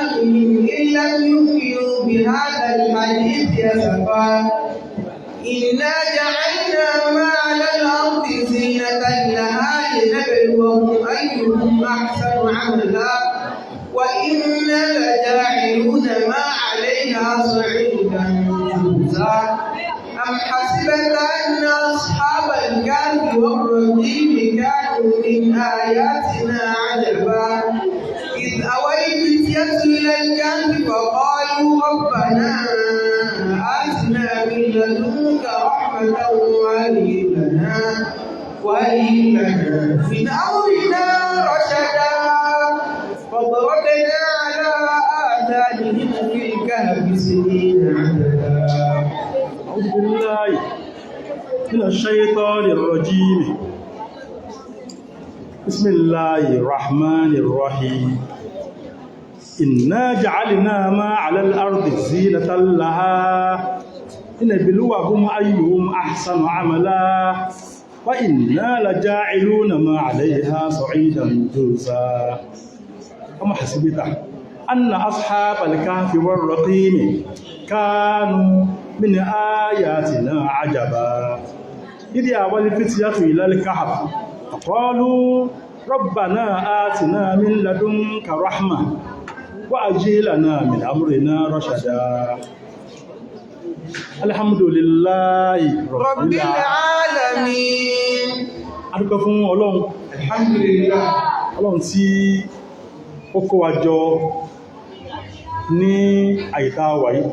آبائهم إن لم يؤمنوا بهذا الحديث أسفا إنا جعلنا ما على الأرض زينة لها لنبلوهم أيهم أحسن عملا وإنا لجاعلون ما عليها صعيدا جرزا أم حسبت أن أصحاب الكهف والرقيم كانوا من آياتنا عجبا إذ أوى الفتية إلى الكهف فقالوا ربنا آتنا من لدنك رحمة وهيئ لنا من أمرنا رشدا فضربنا على آذانهم في الكهف سنين عددا أعوذ بالله من الشيطان الرجيم بسم الله الرحمن الرحيم إنا جعلنا ما على الأرض زينة لها لنبلوهم أيهم أحسن عملا وإنا لجاعلون ما عليها صعيدا جرزا أم حسبت أن أصحاب الكهف والرقيم كانوا من آياتنا عجبا إذ أوى الفتية إلى الكهف فقالوا ربنا آتنا من لدنك رحمة وأجلنا من أمرنا رشدا الحمد لله رب العالمين adúpẹ́ fún Ọlọ́run alhamdulillah Ọlọ́run tí ó kó wa jọ ní àyíká wa yìí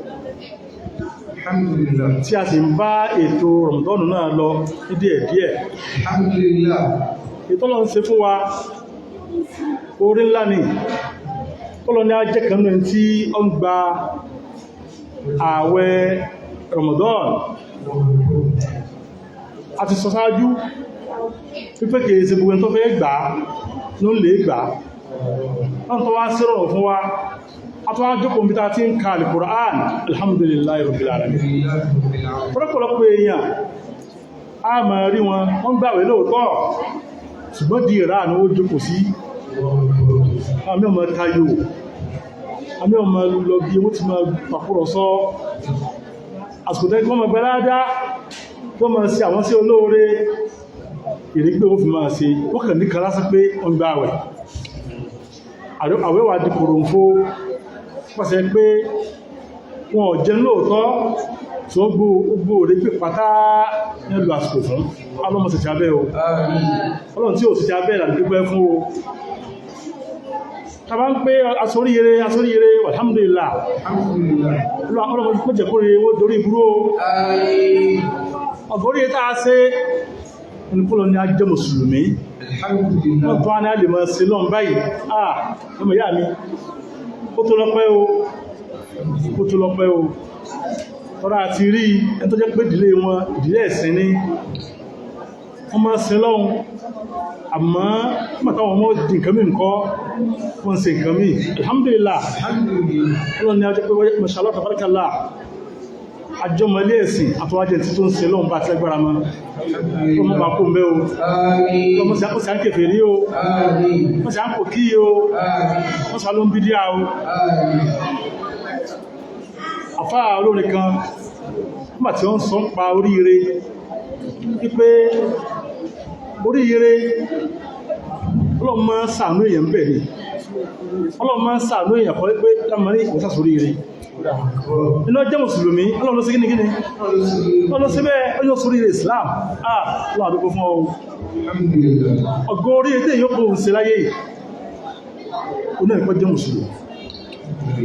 alhamdulillah tí a sì ń bá ètò Ramadan náà lọ ní díẹ̀díẹ̀ alhamdulillah ètò Ọlọ́run ṣe fún wa orí ńlá ni Ọlọ́run ní a jẹ́ kan náà tí ó ń gba ààwẹ̀ Ramadan a ti sọ sáájú pípẹ́ kìí ṣe gbogbo ẹni tó fẹ́ gbà ló ń lè gbà wọ́n tó wá sí rọrùn fún wa a tó wá jókòó bí ta ti ń ka Al-Qur'an alhamdulillahi rabbil alamin pọ́lọ́pọ̀lọpọ̀ èèyàn a máa rí wọn wọ́n gbàwẹ̀ lóòótọ́ ṣùgbọ́n di ìrà ní ó jókòó sí àmì ọmọ tayo àmì ọmọ lọ bí wọ́n ti máa pàpọ̀rọ̀ sọ àsìkò tẹ́ kọ́ mọ̀ gbẹ́ládá tó máa sí àwọn sí olóore ìrígbé ó fi máa ṣe wọ́n kàn ní kan lásán pé wọ́n gbá àwẹ̀ àwẹ́wà di kòròǹfó pàṣẹ pé wọn ò jẹun lóòótọ́ tí ó gbó orí pé pátá nílùú àsìkò fún ọlọ́mọ sì jábẹ́ o ọlọ́run tí ò sì jábẹ́ ìlànà pípẹ́ fún o tàbá ń pé asoríire alhamdulillah ọlọ́run mọ́jẹ̀ kó rí owó dorí ìbúrú ọgọ́rí tàà ṣe onípọ́lọ ní ajẹ́ mùsùlùmí wọ́n tó wá ní alìmọ̀ sí lọ́n báyìí ọmọ ìyá mi ó tó lọ́pẹ́ o tọ́rọ àti rí ẹni tó jẹ́ pé ìdílé wọn ìdílé ẹ̀sìn ní wọ́n máa sin lọ́hun àmọ́ mọ́tàwọn ọmọ di nǹkan mí nǹkan wọ́n ṣe nǹkan mí alhamdulillah ọlọ́run ni a jẹ́ pé mashallah tabarakallah àjọmọ̀lé ẹ̀sìn àtọwájẹ́ tí tó ń ṣe lọ́hun bá ti lẹ́gbàra mọ́ ọmọ bá kó mẹ́ o ọmọ sí àkọsí àkẹfẹ̀ rí o wọ́n sì á kò kí o wọ́n sì á ló ń bídíà o àfáà olórin kan nígbà tí wọ́n sọ ń pa oríire wípé oríire Ọlọ́run máa ń ṣàánú èèyàn bẹ̀ ni Ọlọ́run máa ń ṣàánú èèyàn kọ́ pé lámàrí ìwọ̀sàsóríire iná jẹ́ mùsùlùmí Ọlọ́run ló sí gíní Ọlọ́run sí bẹ́ẹ̀ ọjọ́ sóríire Islam lọ́wọ́ àdúgbò fún ọgọ́ orí ètè èyàn kò ń ṣe láyé oní ẹ̀kọ́ jẹ́ mùsùlùmí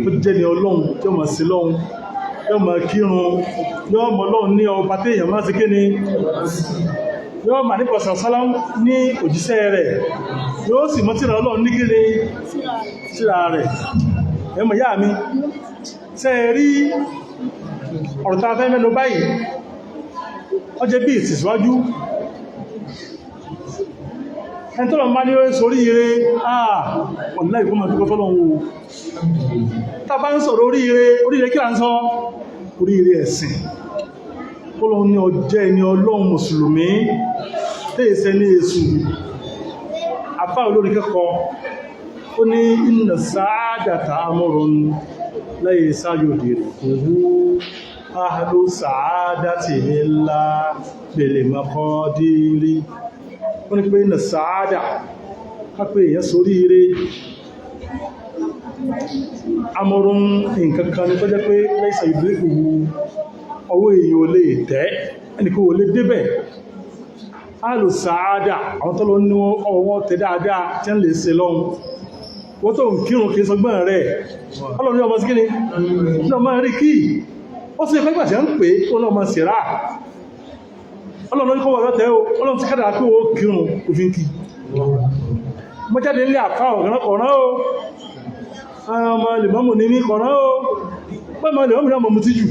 ó jẹ́ ni Ọlọ́run tí ó máa sí lọ́run yóò máa kírun yóò mọ̀ Ọlọ́run ní ọba tí èèyàn máa sí kíní yóò máa nípa sàrásálá ní òjíṣẹ́ rẹ̀ yóò sì mọ́ tíra Ọlọ́run ní kíní tíra rẹ̀ ẹmọ̀ yá mi ṣe rí ọ̀rọ̀ tá a fẹ́ mẹ́nu báyìí ó jẹ́ bí ìtìsíwájú ẹni tó lọ máa ní ó sórí ire ọ̀lá ìfọ́mọ̀ tó kọ́ lọ́wọ́ tàbá ń sọ̀rọ̀ oríire kí là ń sọ oríire ẹ̀sìn Ọlọ́run ní ọjẹ́ ẹni Ọlọ́run mùsùlùmí tẹ́ẹ̀sẹ́ ní èsù àfá olórin kẹ́kọ̀ọ́ ó ní inna sa'adata amrun laysa yudrikuhu ahlu sa'adati illa bil maqadiri ó ní pé inna sa'ada kápẹ́ èèyàn sórí ire amrun nǹkan kan ní tó jẹ́ pé laysa yudrikuhu ọwọ́ èèyàn ò lè tẹ́ ẹnìkan ò lè débẹ̀ ahlu sa'ada àwọn tó lọ ní ọwọ́ tẹ́ dáadáa tí ń lè ṣe lọ́hun wọ́n tó ń kírun kìí sọgbọ́n rẹ̀ ọlọ́run ọmọ sí kí ni ọmọ rí kí ó sì fẹ́ gbàṣẹ́ ń pè ó lọ́mọ sí rà ọlọ́run kọ́wọ́ lọ́tẹ́ o ọlọ́run ti kádà pé ó kírun òfin kí mọ́ jáde nílé àfá ọ̀rán o ọmọ lèmọ́mù ní ní kọ̀rán o pẹ́mọ̀ lèmọ́mù náà mọ̀ mú tí jù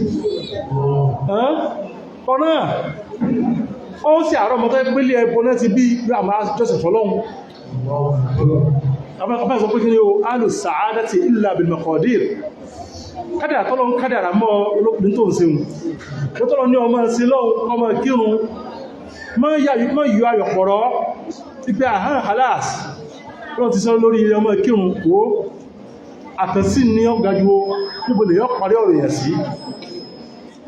kọ̀rán ó sì àárọ̀ mọ́tọ́ pélé ẹbọ náà ti bí àmà jọ́sẹ̀ fọ́lọ́run ọ̀fẹ́ sọ pé kí ni o ahlu sa'adati illa bil maqadir kádàrà tọ́lọ ń kádàrà mọ́ olókùnrin tó ń seun ó tọ́lọ ní ọmọ sí lọ́wọ́ ọmọ kírun mọ́ yíò ayọ̀pọ̀rọ̀ tí pé àhán halas lọ́n ti sọ lórí ọmọ kírun wo àtẹ̀sí ní ọgájú níbo lè yọ́ parí ọ̀rọ̀ yẹ̀ sí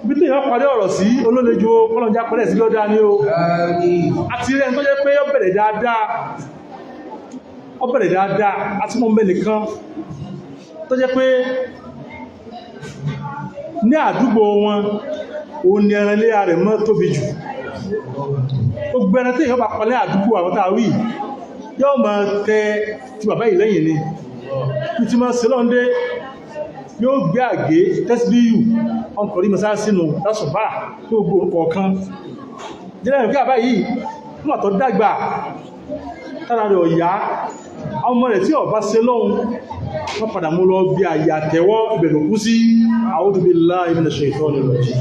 bí tí yọ́ parí ọ̀rọ̀ sí olólejú ọlọ́njá pẹ̀lẹ̀ sí lọ́dá ní o àti rẹ̀ tó jẹ́ pé yọ́ bẹ̀rẹ̀ dáadáa àti mọ́ mẹ́lẹ̀ kan tó jẹ́ pé ní àdúgbò wọn òun ni ẹran ilé rẹ̀ mọ́ tóbi jù gbogbo ẹran tí èyàn bá pọ̀lẹ́ àdúgbò àwọn tàwí yóò máa tẹ ti bàbá ìlẹ́yìn ni ní ti máa ṣe lọ́ndé yóò gbé àgé tẹ́sílíyù ọkọ̀rí mẹ́sá sínú lásọ̀bá tí ó gbò ọ̀kan jẹ́lẹ̀ ìpé àbá yìí fún àtọ́ dàgbà tára rẹ̀ ọ̀yá ọmọ rẹ̀ tí ọba ṣe lọ́hun wọ́n padà mú lọ bí àyà tẹ́wọ́ ìbẹ̀rù kú sí a'udhu billahi minash shaitonir rajim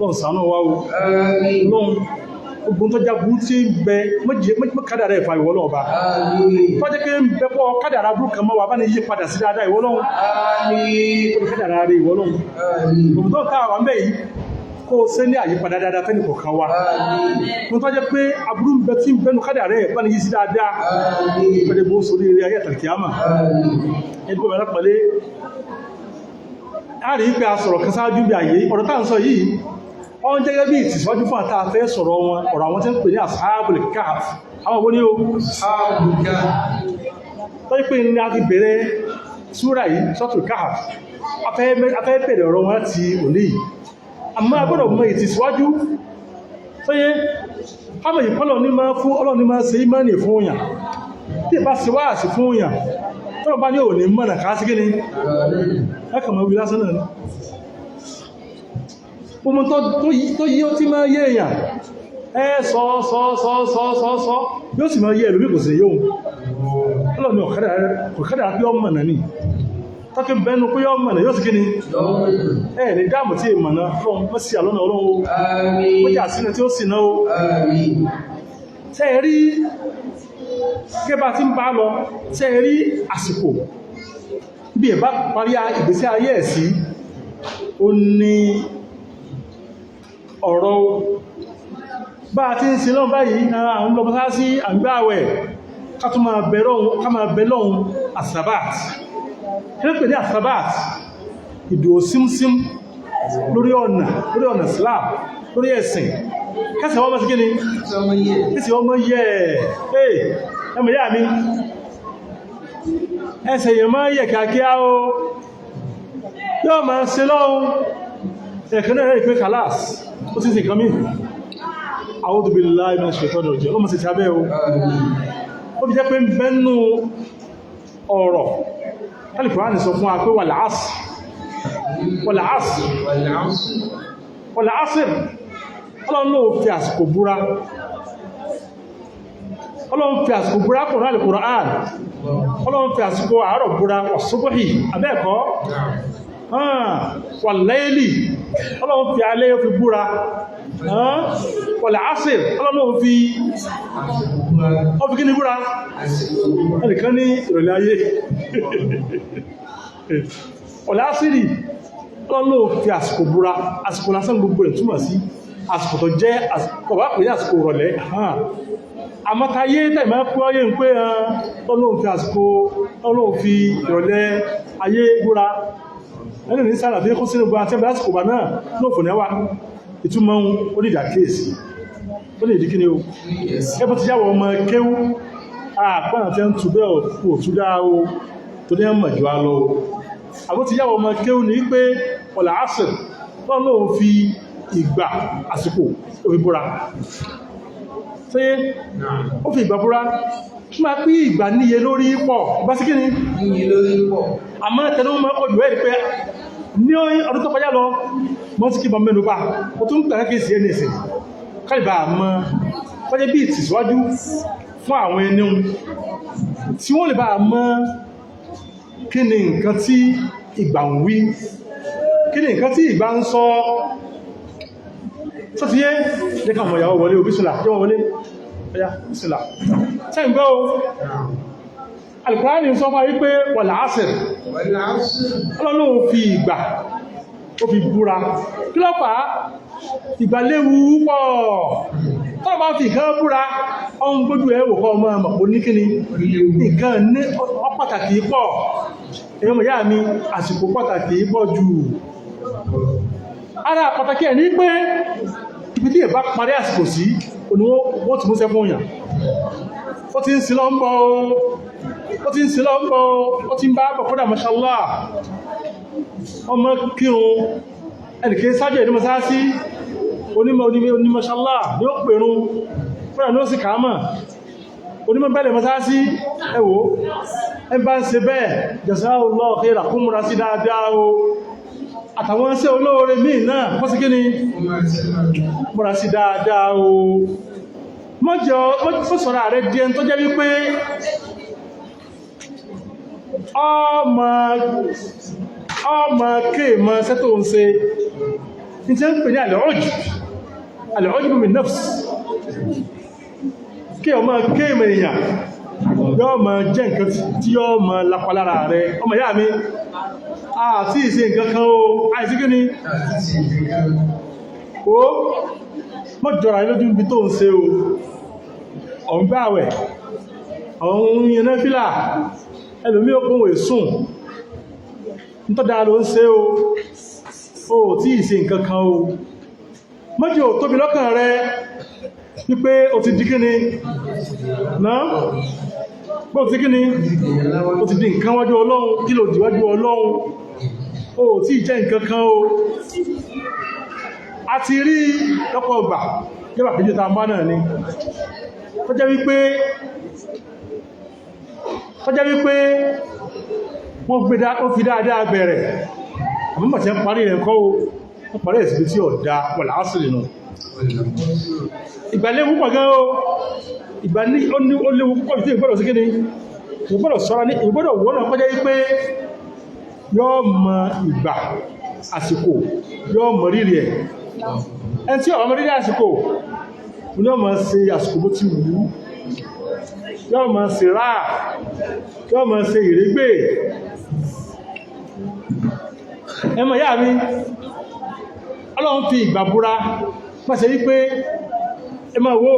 lọ́n ṣàánú wa o lọ́n ogun tó já burú tí ń bẹ kádàrá ẹ̀fà ìwọ́lọ́ ọba tó jẹ́ kí ń bẹ pọ́ kádàrá burú kan mọ́ wà bá ní yí padà sí dáadáa ìwọ́lọ́hun kádàrá rẹ̀ ìwọ́lọ́hun ogun tó káwà ń bẹ yìí kó ṣe ní àyípadà dáadáa fẹ́ni kọ̀ọ̀kan wa mo tó jẹ́ pé aburú ń bẹ tí ń bẹnu kádàrá ẹ̀ bá ní yí sí dáadáa pẹ̀lú bó sórí ilé ayé àtàkìyàmà ẹgbẹ́ mẹ́rẹ́ pẹ̀lẹ́ a rí pé a sọ̀rọ̀ kan sáájú bí ayé ọ̀rọ̀ tá ń sọ yìí wọ́n jẹ́gẹ́ bí ìtìsọ́jú fún àtà fẹ́ sọ̀rọ̀ wọn ọ̀rọ̀ àwọn tí ń pè ní Ashabul Kahf àwọn owó ní o tó yí pé ní a ti bẹ̀rẹ̀ súrà yìí Suratul Kahf afẹ́ bẹ̀rẹ̀ ọ̀rọ̀ wọn láti òní àmọ́ agbọ́dọ̀ mọ ìtìsíwájú tó yẹ káàmọ̀ ìpọ́lọ̀ ní máa fún ọlọ́ ní máa ṣe ìmánì fún òyàn tí ìbá ṣe wáàsí fún òyàn tó bá ní òní mọ́nà ká sí gíní ẹkàmọ̀ wí lásán náà ọmọ tó yí ó tí máa yé èyàn sọ yóò sì máa yé ẹlòmí kò sí yóò ọlọ́ni ọ̀kadà pé ọmọ náà ni tọ́kí bẹnu pé yọ́ mọ̀nà yóò sì kí ni ní dáàmù tí ìmọ̀nà fún mọ́sí àlọ́nà ọlọ́run ó jà sínú tí ó sì náà tẹ́ rí gẹ́bà tí ń bá lọ tẹ́ rí àsìkò bí ẹ̀bá parí ìgbésí ayé ẹ̀ sí ó ní ọ̀rọ̀ bá ti ń sin lọ́n báyìí àwọn lọ́pàá sí àgbáwẹ̀ ká tó máa bẹ̀lọ́un àsàbàt kí ní àsàbàt ìdò símsím lórí ọ̀nà Islam lórí ẹ̀sìn kẹsẹ̀ wọ́n mọ́ sí kí ni kẹsẹ̀ wọ́n mọ́ yẹ ẹmọ̀ yá mi ẹsẹ̀ yẹ mọ́ yẹ kíákíá o yóò máa ṣe lọ́wọ́ ẹ̀kẹ́ náà ìpé kàlás ó ti sì kàmí A'udhu billahi minash shaitonir rajim ọlọ́mọ sí ti abẹ́ o ó fi jẹ́ pé bẹ́nu ọ̀rọ̀ Al-Qur'an sọ fún wa pé wal 'asr ọlọ́run ló fi àsìkò búra ọlọ́run fi àsìkò búra kò náà Al-Qur'an ọlọ́run fi àsìkò àárọ̀ búra was-subhi abẹ́ẹ̀kọ́ wal-layli ọlọ́run fi alẹ́ fi búra wal 'asr ọlọ́run fi kí ní búra ẹnìkan ní ìrọ̀lẹ́ ayé wal 'asri ọlọ́run fi àsìkò búra àsìkò lásán gbogbo rẹ̀ túmọ̀ sí àsìkò tó jẹ́ ọ̀wá pè ní àsìkò rọ̀lẹ́ àmọ́tayé tẹ̀mọ́ pé ọyé ń pé ọlọ́run fi àsìkò ọlọ́run fi ìrọ̀lẹ́ ayé búra ẹni ní sára fi kó sínú gbọ́n àti ẹgbẹ́ àsìkò bà náà lóòfò náwà ìtumọ̀ onídà kéèsì ó lè díkí ní o ẹbọ́ ti yàwó ọmọ kéwú àpáà tẹ́ ń túbẹ̀ òtúdá o tó ní ẹmọ̀ jù á lọ àbó ti yàwó ọmọ kéwú ní pé ọ̀là àṣẹ ọlọ́run fi ìgbà àsìkò òfìbúra ṣe ó fi ìgbà búra máa pí ìgbà níye lórí pọ̀ bá sí kíni níye lórí pọ̀ àmọ́ tẹ́lú mọ́ ọjọ́ ẹ̀rí pé ní ọdún tó kọjá lọ mọ́ sí kí bọ́ mẹ́nu bá o tún gbà kí sí ẹni ẹ̀sìn kálìbà mọ́ kọjẹ́ bí ìtìsíwájú fún àwọn ẹni tí wọ́n lè bá mọ́ kí ni nǹkan tí ìgbà ń wí kí ni nǹkan tí ìgbà ń sọ tó ti yé lẹ́kàn mọ̀ ìyàwó wọlé òbísùlà jẹ́ wọ́n wọlé ọya bísùlà tẹ́ ń gbọ́ o Al-Qur'ani sọ fún wípé wal asr ọlọ́lọ́wọ́ fi ìgbà ó fi búra kí ló fà á ìgbà léwu pọ̀ tọ́ bá fi ìkan búra ọun gbójú ẹ̀ wò kọ́ ọmọ àmàpò ní kíni nǹkan ní pàtàkì pọ̀ èyí mọ̀ yá mi àsìkò pàtàkì pọ̀ jù ara pàtàkì ẹ̀ ní pé ibi tí ìbá parí àsìkò sí wọ́n ti múṣẹ́ fún òyàn ó ti ń sílọ́ ń bọ́ ó ti ń bá bọ̀ kódà mashallah ọmọ kírun ẹnìkẹ́ sájẹ̀ ìdí masáàsí onímọ̀ mashallah ní ó pèrún fúnra ní ó sì kàámà onímọ̀ bẹ́lẹ̀ masáàsí ẹwò ẹbá ń ṣe bẹ́ẹ̀ jazakallahu khairan kún múra sí dáadáa o àtàwọn ṣẹ́ olóore míì náà kọ́ sí kíni múra sí dáadáa o mọ́jọ́ sọ́rọ̀ rẹ̀ díẹ̀ tó jẹ́ wípé ọmọ kéèmọ̀ ṣẹ́ tó ń ṣe ní tí ó ń pè ní al-ujb min nafs kí ọmọ kéèmọ̀ èèyàn yọ́ ma jẹ́ nǹkan tí yọ́ ma lápalára rẹ̀ ọmọ ìyá mi àti ìṣe nǹkan kan o àìsí kí ni o mọ́ jọra lójú ibi tó ń ṣe o ọ̀n gbáwẹ̀ ọ̀n yẹnà fílà ẹlòmí ó kún èsùn nítọ́dá ló ń ṣe o tí ìṣe nǹkan kan o mọ́jọ tóbi lọ́kàn rẹ̀ wípé o ti di kíni náà bó ti kíni o ti di nǹkan wájú ọlọ́run kí ló dìwájú ọlọ́run o tí jẹ́ nǹkan kan o a ti rí lọ́pọ̀ ọgbà jẹ́bà péjì ta bá náà ni tó jẹ́ wípé wọ́n fi dáadáa bẹ̀rẹ̀ àmúmọ̀ tí ń parí rẹ̀ kọ́ o parí ẹ̀sìnkú tí ọ̀dá wal asri nù ìgbàlẹ̀ púpọ̀ gan o ìgbà ní ó léwu púpọ̀ tí ìgbọ́dọ̀ sí kíni ìgbọ́dọ̀ sọ́ra ní ìgbọ́dọ̀ wọ́n náà kọjá wípé yọ́ mọ ìgbà àsìkò yọ́ mọ rírì ẹ̀ ẹn tí ọmọ rírì àsìkò yọ́ mọ ṣe àsìkò bó ti wù ú yọ́ mọ ṣe ráà yọ́ mọ ṣe ìrégbè ẹmọ ìyá mi Ọlọ́run fi ìgbà búra pàṣẹ wípé ẹ máa wo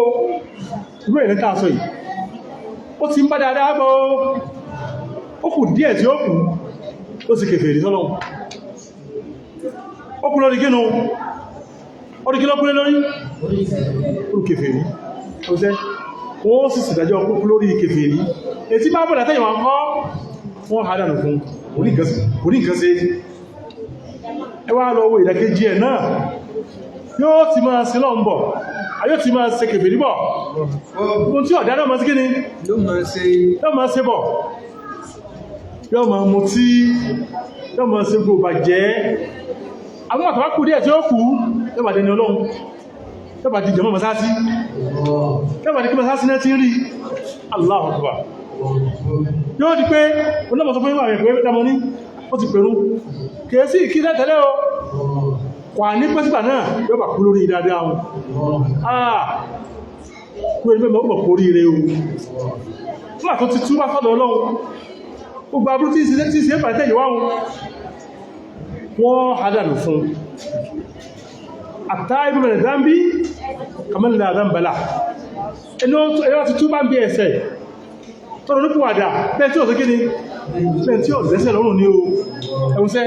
ìwé ìrìn tàà sọ yìí ó ti ń bá dáadáa bọ́ ó kù díẹ̀ tí ó kù ó sì kèfèrí sọ́lọ́run ó kù lórí gínú orí kí lọ́kúnlé lórí orí kèfèrí ọ̀sẹ́ wọ́n sì sìdájọ́ kúkú lórí kèfèrí ètí bá bọ̀dá tẹ́yìn wọn kọ́ wọ́n ha dànù fún orí nǹkan sí ẹ wá lọ owó ìdákéjì ẹ̀ náà yóò ti máa sí lọ́n bọ̀ ayó ti máa ṣe kèfèrí bọ̀ ohun tí ọ̀dá náà máa sí kí ni yóò máa ṣe bọ̀ yóò máa mú tí yóò máa ṣe gbò bàjẹ́ àwọn àtàwà kú díẹ̀ tí ó kú yóò bá dẹni ọlọ́run yóò bá di jẹmọ́ masáàsí yóò bá di kí masáàsí náà ti rí Allahu Akbar yóò di pé onímọ̀ tó fún ìwà rẹ̀ pé dámọ́ ní ó ti pẹ̀rún kèésí kí tẹ́tẹ́lẹ́ o wà ní pẹ́sìgbà náà yóò bà kú lórí dáadáa wọn kúrò ní mẹ́mọ̀ kò rí rẹ̀ o fún àtọ́ ti túbá sọ́dọ̀ ọlọ́run gbogbo aburú tí ṣe pàtẹ́ ìwá wọn wọ́n hádànù fún àtàìbù min adh-dhanbi kaman la dhanba lahu ẹni wọ́n ti túbá ń bí ẹ̀ṣẹ̀ tọ́rọ ní pùwàdà bẹ́ẹ̀ tí ó sọ kí ni bẹ́ẹ̀ tí ó lẹ́sẹ̀ lọ́rùn ní o ẹ̀wùsẹ́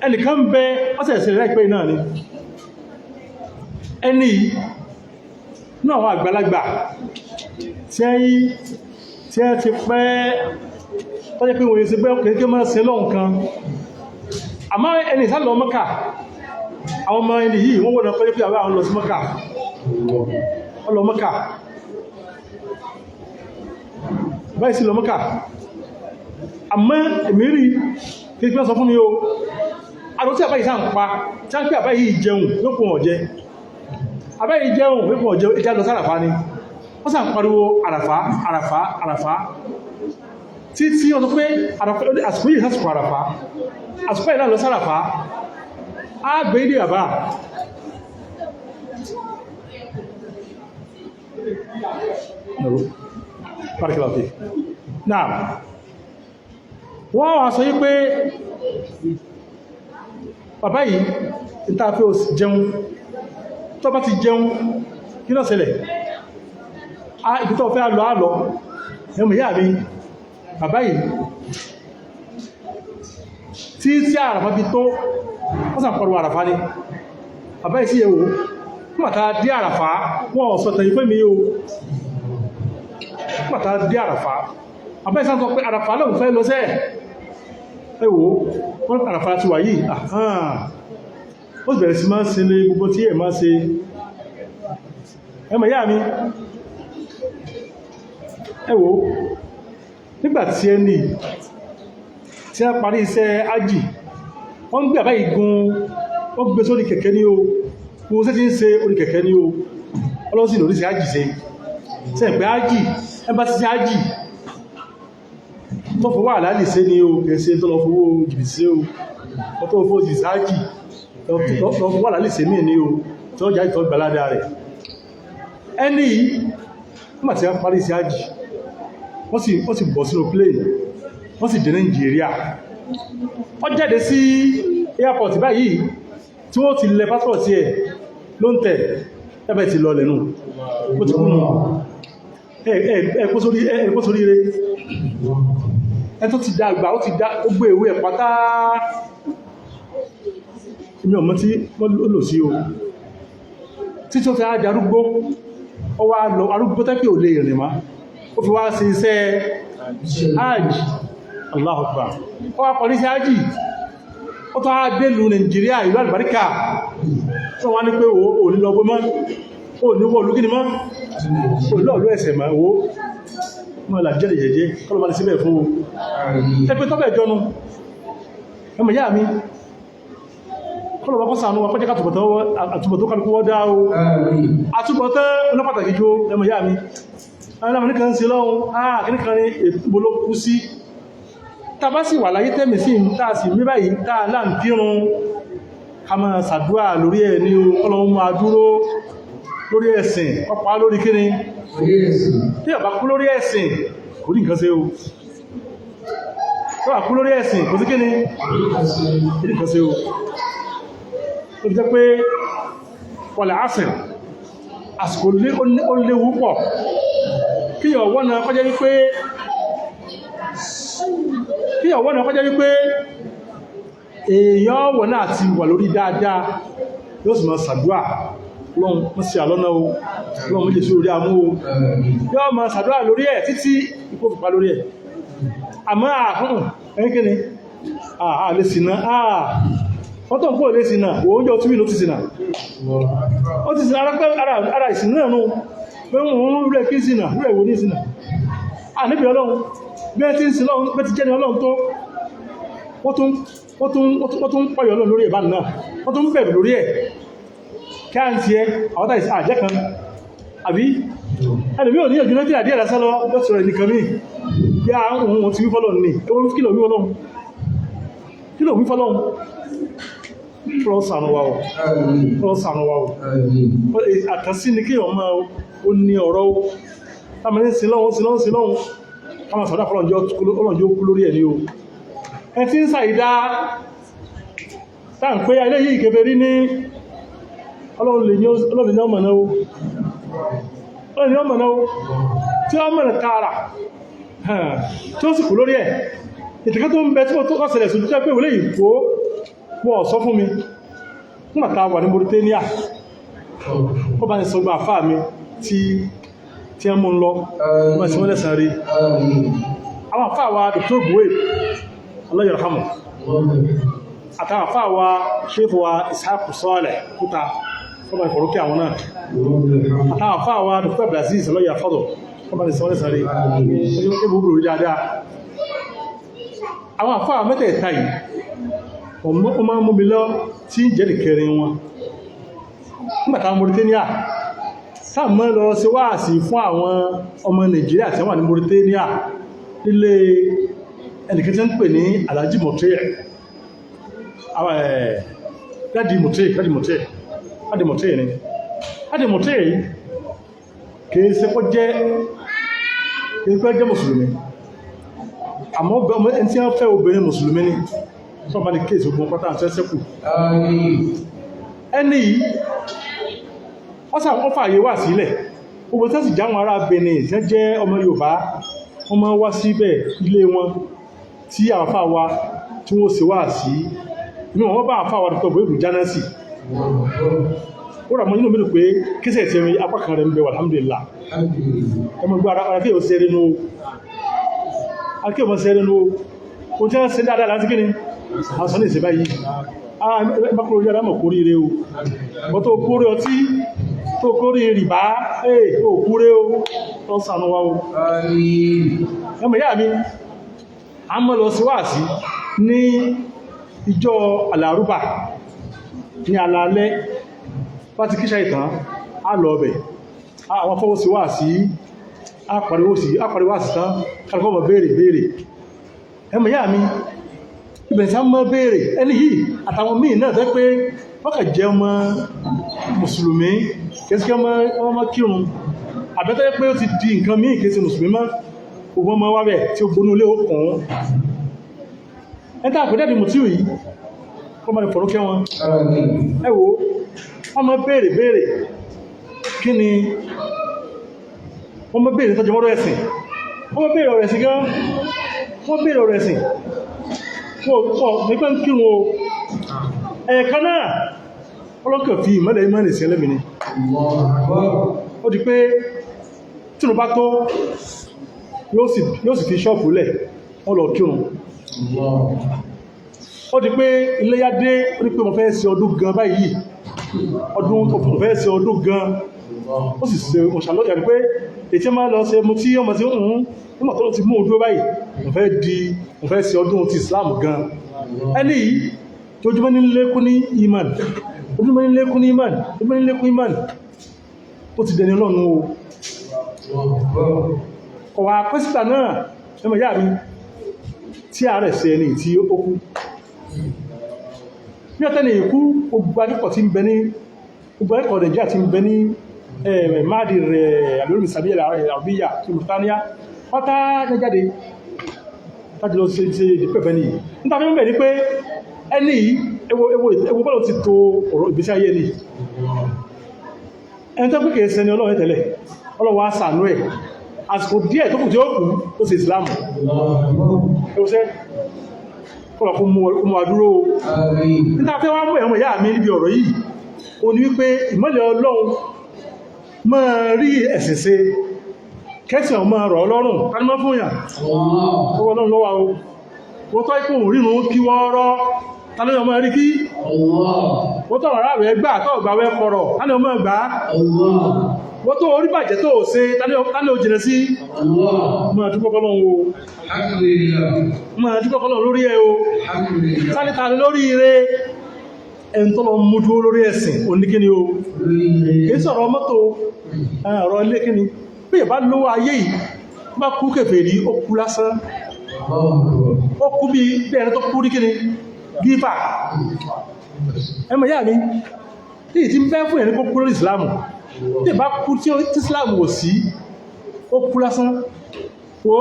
ẹnìkan bẹ ọ́sẹ̀ ẹ̀sẹ̀ láìpẹ́ náà ni ẹni náà wọ́n àgbàlagbà tí ẹ ti pẹ́ tọ́jẹ́ pé wọ́n yẹ sí pé kéèké máa ṣe lọ́n kan àmá ẹni ìsá lọ Mọ́kà àwọn ọmọ ẹni yìí wọ́n wọ́n náà pẹ́lẹ́ pé àwọn lọ sí Mọ́kà ọlọ Mọ́kà báyìí sí lọ Mọ́kà àmọ́ èmi rí kéèké sọ fún mi o àdó tí àbáyìí sáà ń pa tí a ń pè àbáyìí jẹun lókun ọ̀jẹ́ àbáyìí jẹun lókun ọ̀jẹ́ ìjà lọ sáràfá ni wọ́n sáà ń pariwo àràfá àràfá àràfá tí wọ́n sọ pé àsìkò yìí sásìkò àràfá àsìkò ìlànà lọ sáràfá á gbé ilé àbá náà wọ́n wá sọ yí pé bàbá yìí ìtàfẹ́ òsì jẹun tó bá ti jẹun kí náà ṣẹlẹ̀ ibi tó fẹ́ lọ àlọ́ ẹmù ìyá mi bàbá yìí tí àràfá bí tó wọ́n sàn pọ̀rọ̀ àràfá ní bàbá yìí sí ẹwò mọ́ta dí àràfá wọ́n sọ̀tẹ̀ ìfẹ́ mi yóò mọ́ta dí àràfá bàbá yìí sàn sọ pé àràfá lóun fẹ́ lọ sẹ́ ẹwò wọ́n àràfá ti wà yìí ó bẹ̀rẹ̀ sí máa ń ṣe lé gbogbo tí ẹ̀ máa ṣe ẹmù ìyá mi ẹwò nígbàtí ẹni tí a parí iṣẹ́ ájì wọ́n gbé àbáyìí gun wọ́n gbé sórí kẹ̀kẹ́ ní o gbogbo sí ti ń ṣe orí kẹ̀kẹ́ ní o ọlọ́sí lórí sí ájì ṣe ṣe pé ájì ẹbá ti ṣe ájì tó fọwọ́ àlálì ṣe ní o kẹsẹ̀ tó lọ fọwọ́ jìbì sí o tó fọwọ́ jìbì sí ájì tó fọwọ́ àlálì ṣe mí ní o tó jáde tó gbaládà rẹ̀ ẹni nígbàtí a parí iṣẹ́ ájì wọ́n sì bọ̀ sínú plane wọ́n sì dé Nàìjíríà wọ́n jáde sí airport báyìí tí wọ́n ti lẹ passport ẹ̀ ló ń tẹ̀ ẹbẹ̀ ti lọ lẹ́nu ó ti kúnnù ẹ̀kọ́ sórí rẹ̀ ẹ tó ti dàgbà ó ti dá gbogbo ìwé ẹ̀ pátá ìmí ọmọ tí wọ́n lò sí o títí ó ti á di arúgbó ọwá lọ arúgbó tẹ́kì ò lè rìn má ó fi wá sí iṣẹ́ hajj Allahu Akbar ó wá pọ̀ ní iṣẹ́ hajj ó tó á délù Nàìjíríà ìlú àlùbáríkà tó wá ní pé ò ní lọ́gbọ́ mọ́ ò ní wọ́ olúkíní mọ́ ò lọ́ọ̀lú ẹ̀sẹ̀ mọ́ owó mọ́ làjẹ́ ìjẹ̀jẹ́ kọ́lọ̀ bá ní síbẹ̀ fún ẹgbẹ́ tọ́bẹ̀ jọnu ẹmọ yá mi kọ́lọ̀ bá kọ́sànú wa pẹ́jẹ́ àtúbọ̀tọ́ kálukú wọ́n dá o àtúbọ̀tọ́ ọlọ́pàtàkì jó ẹmọ yá mi aláàmì kan sí lọ́hun àkíníkan ní ètùbọ̀ló kú sí tàbá sì wà láyé tẹ́mì sí táà sì mí báyìí táà láàmkírun ká máa ṣàdúrà lórí ẹ̀ ní ọlọ́run máa dúró lórí ẹ̀sìn ọpa lórí kíni tí ọba kú lórí ẹ̀sìn kò ní nǹkan ṣe o tó wà kú lórí ẹ̀sìn kò sí kíni kò ní nǹkan ṣe o ó fi jẹ́ pé wọlẹ̀ asìn àsìkò ó léwu pọ̀ kí ọ̀wọ́ náà kọjá wípé èèyàn wọ̀ náà ti wà lórí dáadáa yóò sì máa ṣàdúà lọ́n mọ́ sí àlọ́nà o lọ́n méjì sí orí amú o yóò máa ṣàdúà lórí ẹ̀ títí ikú fipá lórí ẹ̀ àmọ́ àfún ẹnikẹ́ni àlè sínà ọ̀tọ̀ ń kó lè sínà oúnjẹ otú mi ló ti sínà ó ti sínà ara ìsìnà náà nù pé wọ́n rẹ̀ kí sínà rẹ̀ wò ní sínà níbi ọlọ́run bí ẹ ti ń sin lọ́run pẹ́ ti jẹ́ ni ọlọ́run tó wọ́n tún pọ̀yọ̀ ọlọ́run lórí ìbánu náà wọ́n tún bẹ̀rù lórí ẹ̀ kí a ń ti ẹ àwọ́ta àjẹ́ kan àbí ẹlùmí ò ní ọjọ́ náà tí àdíẹ̀ lásán lọ lọ́sọ̀rọ̀ ẹnìkan mí bí a ń wọ́n ti wí fọ́lọ́run ní ẹwọ́n kí lọ wí fọ́lọ́run fọ́lọ́sànú wa ọ̀ àtàsí ni kí ọmọ ó ní ọ̀rọ̀ tàbí sílọ́hun kama sọ̀dá fọ́lọ́njọ́ kú lórí ẹ̀ ní o ẹ tí ń sàìdá táà ń pé ilé yìí kèfèrí ní ọlọ́run lè ní ọmọ náà tí ó mẹ́rin tààrà tí ó sì kú lórí ẹ̀ ìtẹ̀kẹ́ tó ń bẹ tí ó tó kọ́sẹ̀lẹ̀ sójú jẹ́ pé wọlé ìfò wọ́n sọ fún mi nígbàtà wà ní Mauritania ó bá ní sọ gbà àfáà mi tí ẹ mú ń lọ wọ́n sì wọ́n lẹ́sàn rí àwọn àfáà wa Dr. Buwe Allah yarhamu àtàwọn àfáà wa Sheikh wa Ishaq Saleh kúta ọba ìfọ̀rókè àwọn náà àtàwọn àfáà wa Dr. Abdulaziz Allah yarhamu ọba ní sọ lẹ́sàn rí ẹgbùgbùrù rí dáadáa àwọn àfáà mẹ́tẹ̀ẹ̀ta yìí wọ́n máa mú mi lọ tí jẹ́rì kẹrin wọn nígbàtà Mauritania sáàmọ́ lọ sí wáàsí fún àwọn ọmọ Nàìjíríà tí wọ́n ní Mauritania nílé ẹnìkan tí ń pè ní Alhaji Motre Dadi Motre ni Dadi Motre kìí ṣe kó jẹ́ mùsùlùmí àmọ́ ẹni tí wọ́n fẹ́ obìnrin mùsùlùmí ni sọ́bà ní kéèsì ogun pátá àti ẹ́sẹ́kù ẹni yìí wọ́n fààyè wà sílẹ̀ gbogbo tẹ́sì jáwọn ará Benin tí wọ́n jẹ́ ọmọ Yorùbá wọ́n máa wá síbẹ̀ ilé wọn tí àfà wa tí wọ́n ṣe wá sí inú wọn bá àfà wa dùkọ̀ bó ìbù jánásì ó rà mọ́ inú mẹ́rin pé kéṣẹ̀ tí ẹ̀rin apá kan rẹ̀ ń bẹ alhamdulillah ọmọ gbọ́ ara kí o sẹ́rẹ̀ nú o jẹ́ ṣe dáadáa láti kí ni a sọ ní ìṣẹ́ báyìí ẹgbàkúrò yára mọ̀ kórí rẹ̀ o bọ́ tó kórí ọtí tó kórí rìbá ó kúrẹ́ o tó sànú wa o ẹmọ̀ yá mi a mọ́ lọ sí wáàsí ní ìjọ alárúbà ní alálẹ́ pàtí kíṣà ìtàn a lọ ọbẹ̀ àwọn fọwọ́ sí wáàsí apariwá sí tán kálùkọ́ mọ̀ béèrè ẹmọ̀ yá mi ìbẹ̀sí a mọ́ béèrè ẹni yìí àtàwọn míì náà tẹ́ pé wọ́kà jẹ́ ọmọ mùsùlùmí kẹsíkẹ́ ọmọ kírun àbẹ́tẹ́ pé ó ti di nǹkan míì kẹsí mùsùlùmí mọ́ ogun ọmọ wábẹ̀ tí ó gbónú ilé okùn ẹta àpẹẹdẹ́dì mú tí ò yìí kọ́ mọ́ ìfọ̀rúkẹ́ wọn ẹ wò wọ́n mọ́ béèrè kí ni wọ́n mọ́ béèrè tọ́jú mọ́rọ̀ ẹ̀sìn wọ́n mọ́ béèrè ọ̀rọ̀ ẹ̀sìn gan wọ́n béèrè ọ̀rọ̀ ẹ̀sìn wọ́n nígbà ń kírun o ẹ̀ẹ̀kan náà ọlọ́kẹ̀ fi ìmọ́lẹ̀ ìmọ́lẹ̀ sí ẹlẹ́mìí ó di pé tínú bá tó yóò sì fi ṣọ́ọ̀pù lẹ̀ wọ́n lọ kírun ó di pé iléyá dé ó di pé mo fẹ́ ṣe ọdún gan báyìí mo fẹ́ ṣe ọdún gan ó sì ṣe òṣàlọ́yà ní pé ètí máa lọ ṣe mú tí ọmọ tí nígbà tó ti mú ojú báyìí mo fẹ́ ṣe ọdún ti Islam gan ẹni yìí tó jùmọ́ ní lékún ní iman ó ti dẹni lọ́nu o ọ̀wà pẹ́sìtà náà ẹmọ̀ yà rí tí ààrẹ ṣe ẹni tí ó kú ní ọ̀tẹ́ ni ìkú gbogbo akẹ́kọ̀ọ́ tí ń bẹ ní gbogbo akẹ́kọ̀ọ́ Nàìjíríà tí ń bẹ ní máàdì rẹ̀ àbúrúmì sàbíyà àbíyà tí Mauritania pátá jáde láti lọ sí ìdípẹ̀fẹ́ ní níta fi ń bẹ̀ ní pé ẹni ewu bọ́lọ̀ ti tó ọ̀rọ̀ ìgbésí ayé ní ẹni tó pínkẹ̀ ẹsẹni Ọlọ́run tẹ́lẹ̀ Ọlọ́run á ṣàánú ẹ̀ àsìkò díẹ̀ tó kù tí ó kù ó sì Islam ẹwọ́sẹ́ kọ́lọ̀ fún mú àdúró níta fẹ́ wá mú ẹ̀mọ̀ ìyá mi níbi ọ̀rọ̀ yìí o ní wípé ìmọ́lẹ̀ Ọlọ́run máa rí ẹ̀sìn ṣe kẹ́sì ọmọ rọ̀ Ọlọ́run kánimọ́ fún yà Ọlọ́run lọ́wọ́ o wọ́n tọ́ ikú rírun kí wọ́n rọ́ tánà ọmọ rí kí wọ́n tọ́ ọ̀rá rẹ̀ gbà tọ́ ọ̀gbà wẹ́ kọ̀rọ̀ tánà ọmọ gbà wọ́n tó orí bàjẹ́ tó ṣe tánà ó jìnà sí máa dúpẹ́ Ọlọ́run lórí ẹ o sálítà lórí ire ẹn tó lọ mú dúró lórí ẹ̀sìn oníkíní o kìí sọ̀rọ̀ mọ́tò ọ̀rọ̀ ilé kíní bí ìbá lówó ayé yìí bá kú kèfèrí ó kú lásán ó kú bí ẹni tó kú rí kíní gífà ẹmọ yà ní tí ìtí ń bẹ́ fún ẹni kó kú lórí ìsìlámù tí ìbá kú tí ìsìlámù ò sí ó kú lásán ó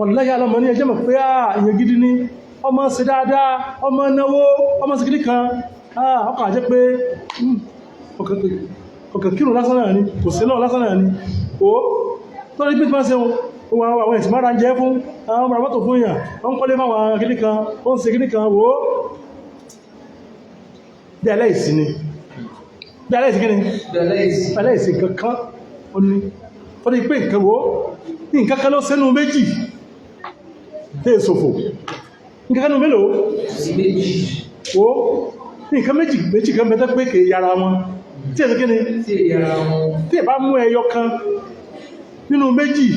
ọ̀lẹ́yà lọ́mọ ní ẹjẹ́ mọ̀ pé èèyàn gidi ní ọmọ ṣe dáadáa ọmọ náwó ọmọ sí gidi kan ọkọ̀ àjẹ́ pé ọkàn kírun lásán náà ni kò sí náà lásán náà ni ó tó rí bí tí wọ́n ṣe wọn àwọn ìsìn mára ń jẹ́ fún àwọn ọmọ àmọ́tò fún èèyàn wọ́n kọ́lé fáwọn kìnnì kan ó ń ṣe kìnnì kan wò ó bí aláìsí ni bí aláìsí kí ni aláìsí kankan ó ní ó ní pé nǹkan wò ó ní nǹkan kan ló sẹ́nu méjì tẹ́ ìsòfò nǹkan kan mélòó wò ó ní nǹkan méjì kan mẹ́ta pé kèé yára wọn tí ẹ̀sẹ̀ kí ni tí ẹ̀ bá mú ẹyọ kan nínú méjì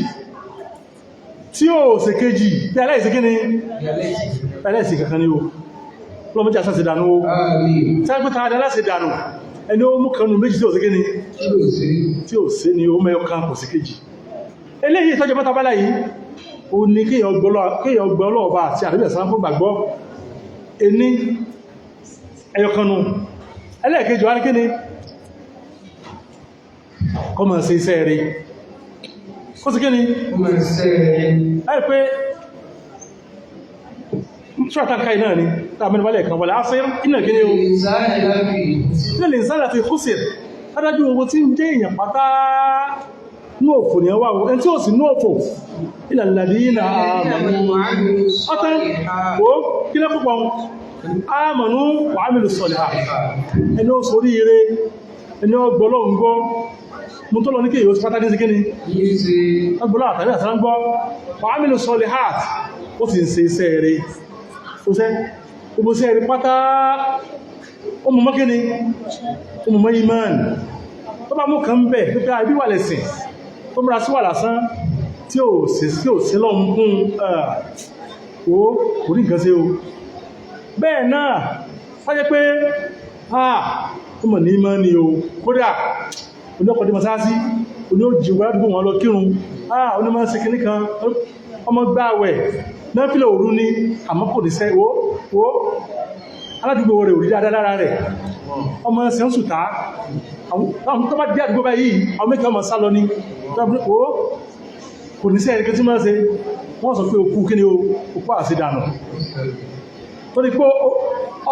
tí ó ṣe kejì bí aláìsí kí ni aláìsí kankan ní o lọ́mọdé àṣà sí dànù o tí a gbẹ́ta adá láti dànù ẹni ó mú kanú méjì tí ó ṣe kí ni tí ó ṣe ni ó mẹ́yọ kan kò sí kejì eléyìí ìtọ́jọ mẹ́ta bálá yìí ó ní kíyàn gbọ́ ọlọ́ọ̀bá àti àdébẹ̀ sáà fún gbàgbọ́ ẹni ẹyọ kanú ẹlẹ́ẹ̀kejì wá ní kí ni kọmọ̀ sí iṣẹ́ rí kó sí kí ni láì pé ṣọ́tàkà iná ni tàbí balẹ̀ kan wọlé áfẹ́ iná kí ni o ilẹ̀ lè sára fi kú sí adájú owó tí ń jẹ́ èèyàn pátá ní òfò ní ẹwà ẹni tí ó sì ní òfò ilẹ̀ lẹ́dí iná àmànú wàhámìlù sọ̀lẹ̀ ẹni ó sorí ire ẹni ó gbọ́lọ́ ń gbọ́ mú tó lọ ní kí èyí ó pátá ní sí kíni ọgbọ́lọ́ àtàrí àtàrágbọ́ wàhámìlù sọ̀lẹ̀ hàt ó sì ń ṣe iṣẹ́ rẹ̀ ó sẹ́ gbogbo iṣẹ́ rẹ̀ pátá ó mú mọ́ kíni ó mú mọ́ ìmánì tó bá mú kan bẹ̀ tó bá ibi wà lẹ́sìn tó múra sí wà lásán tí ó sí lọ mún ó kò ní nǹkan sí o bẹ́ẹ̀ náà wáyé pé ó mọ̀ ní ìmọ̀ ni o kódà oníọkọ̀dé masáàsí oní òjì wádùgbò wọn lọ kírun onímọ̀ sí kìní kan ọmọ gbáwẹ̀ náà fílẹ̀ òru ní àmọ́ kò ní sẹ́ wo aládùúgbò rẹ̀ òrí dáadáa lára rẹ̀ ọmọ ẹsẹ̀ ń sùtá àwọn tó bá dé àdúgbò báyìí àwọn mẹ́kẹ́ ọmọ sálọ ní kò ní sẹ́ ẹ̀rẹ́kẹ́ tí máa ṣe wọ́n sọ pé òkú kí ni òkú àṣì dànù tó ní pé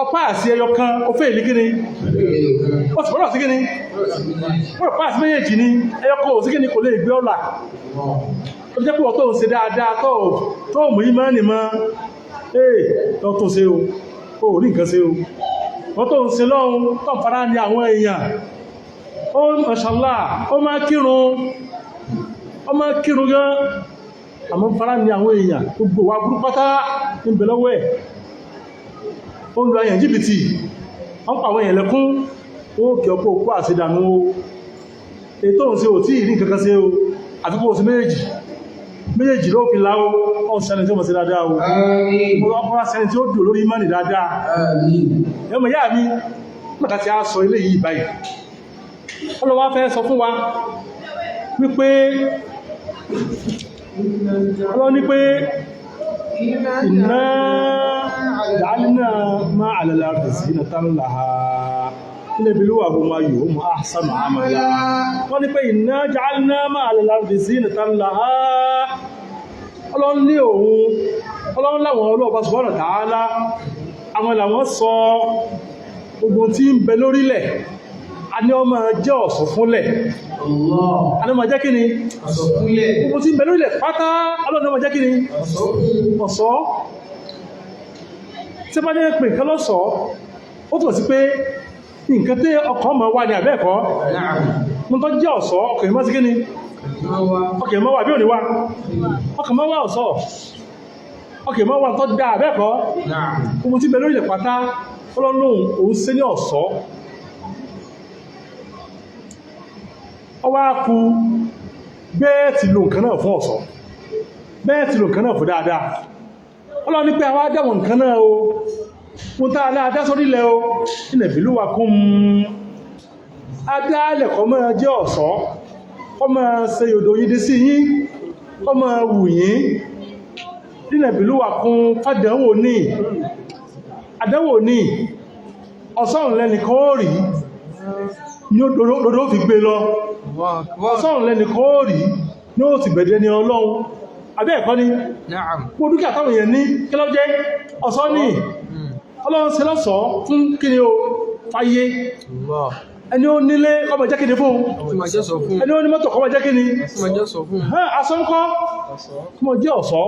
ọpá àṣì ẹyọ kan ó fẹ́ ìlú kíni ó sì pọ́lọ̀ sí kíni ó rọ̀ pàṣì méjèèjì ní ẹyọ kan ò sí kíni kò lè gbé ọ̀là ó jẹ́ pé ọ̀tọ́ ń ṣe dáadáa tó mú ìmọ̀ ní mọ́ tó ṣe o rí nǹkan ṣe o wọ́n tó ń ṣe lọ́hun tó ń fara ní àwọn èèyàn ó mashallah ó máa kírun gan àmọ́ fara ní àwọn èèyàn gbogbo wa burú pátá ní bẹ̀lọ́wọ́ ẹ̀ ó ń lo ayàn jìbìtì wọ́n pa àwọn èèyàn lẹ́kún ó kí ọkọ̀ òkú àṣìdànù o ètò òun sí ò tí ìrí nǹkan sí o àfikún òsì méjèèjì ló fi láwọ́ ọ̀sẹ̀ni tí ó mọ̀ sí dáadáa o ọkọ̀ sẹni tí ó dùn lórí ìmánì dáadáa ẹmọ̀ yá mi mọ́ta ti a sọ ilé yìí báyìí ọlọ́wọ́ fẹ́ sọ fún wa wípé ọlọ́ ní pé iná ja'alna ma 'ala al-ardi zinatan laha linabluwahum ayyuhum ahsanu 'amala wọ́n ní pé iná ja'alna ma 'ala al-ardi zinatan laha ọlọ́run ní òun ọlọ́run láwọn ọlọ́ọ̀bá subhanahu wa ta'ala àwọn làwọn sọ gbogbo tí ń bẹ lórílẹ̀ a ní ọmọ jẹ́ ọ̀sọ̀ fúnlẹ̀ a ní ọmọ jẹ́ kí ni gbogbo tí ń bẹ lórílẹ̀ pátá ọlọ́run ọmọ jẹ́ kí ni ọ̀sọ̀ tí bá ní pè nǹkan lọ́sọ̀ ó túnmọ̀ sí pé nǹkan tí ọkọ̀ ọmọ wà ní àbẹ́ẹ̀kọ́ mú tó jẹ́ ọ̀sọ̀ ọkọ̀ ìmọ́ sí kí ni ọkọ̀ ìmọ́ wà bí ò ní wá ọkọ̀ ìmọ́ wà ọ̀sọ̀ ọkọ̀ ìmọ́ wà tó dá àbẹ́ẹ̀kọ́ gbogbo tí ń bẹ lórílẹ̀ pátá ọlọ́run òun sí ní ọ̀sọ̀ ọwá kú bẹ́ẹ̀tì lò nǹkan náà fún ọ̀sọ̀ bẹ́ẹ̀tì lò nǹkan náà fún dáadáa ọlọ́run ní pé àwọn adáwọn nǹkan náà o mú tá aláàdá sórílẹ̀ o ilẹ̀ ìbílúwà kún adálẹ̀kọ́ mọ́ jẹ́ ọ̀sọ̀ ọmọ ṣe yòdò yìí sí yín ọmọ wù yín ilẹ̀ ìbílúwà kún fàdánwò ní ọ̀sọ́run lẹ́nìkan ó rí ní òdòdó fi gbé lọ ọ̀sọ́run lẹ́nìkan ó rí ní ó sì gbẹ̀dẹ̀ ní ọlọ́run abẹ́ ẹ̀kọ́ ni mo dúkìá táwọn èèyàn ní kí ló jẹ́ ọ̀sọ́ ní ọlọ́run ṣe lọ́sọ̀ọ́ fún kí ni o fáyé ẹni ó nílé ọmọ jẹ́ kíni fún ẹni ó ní mọ́tò ọmọ jẹ́ kíni asọ́nkọ́ ọmọ jẹ́ ọ̀sọ́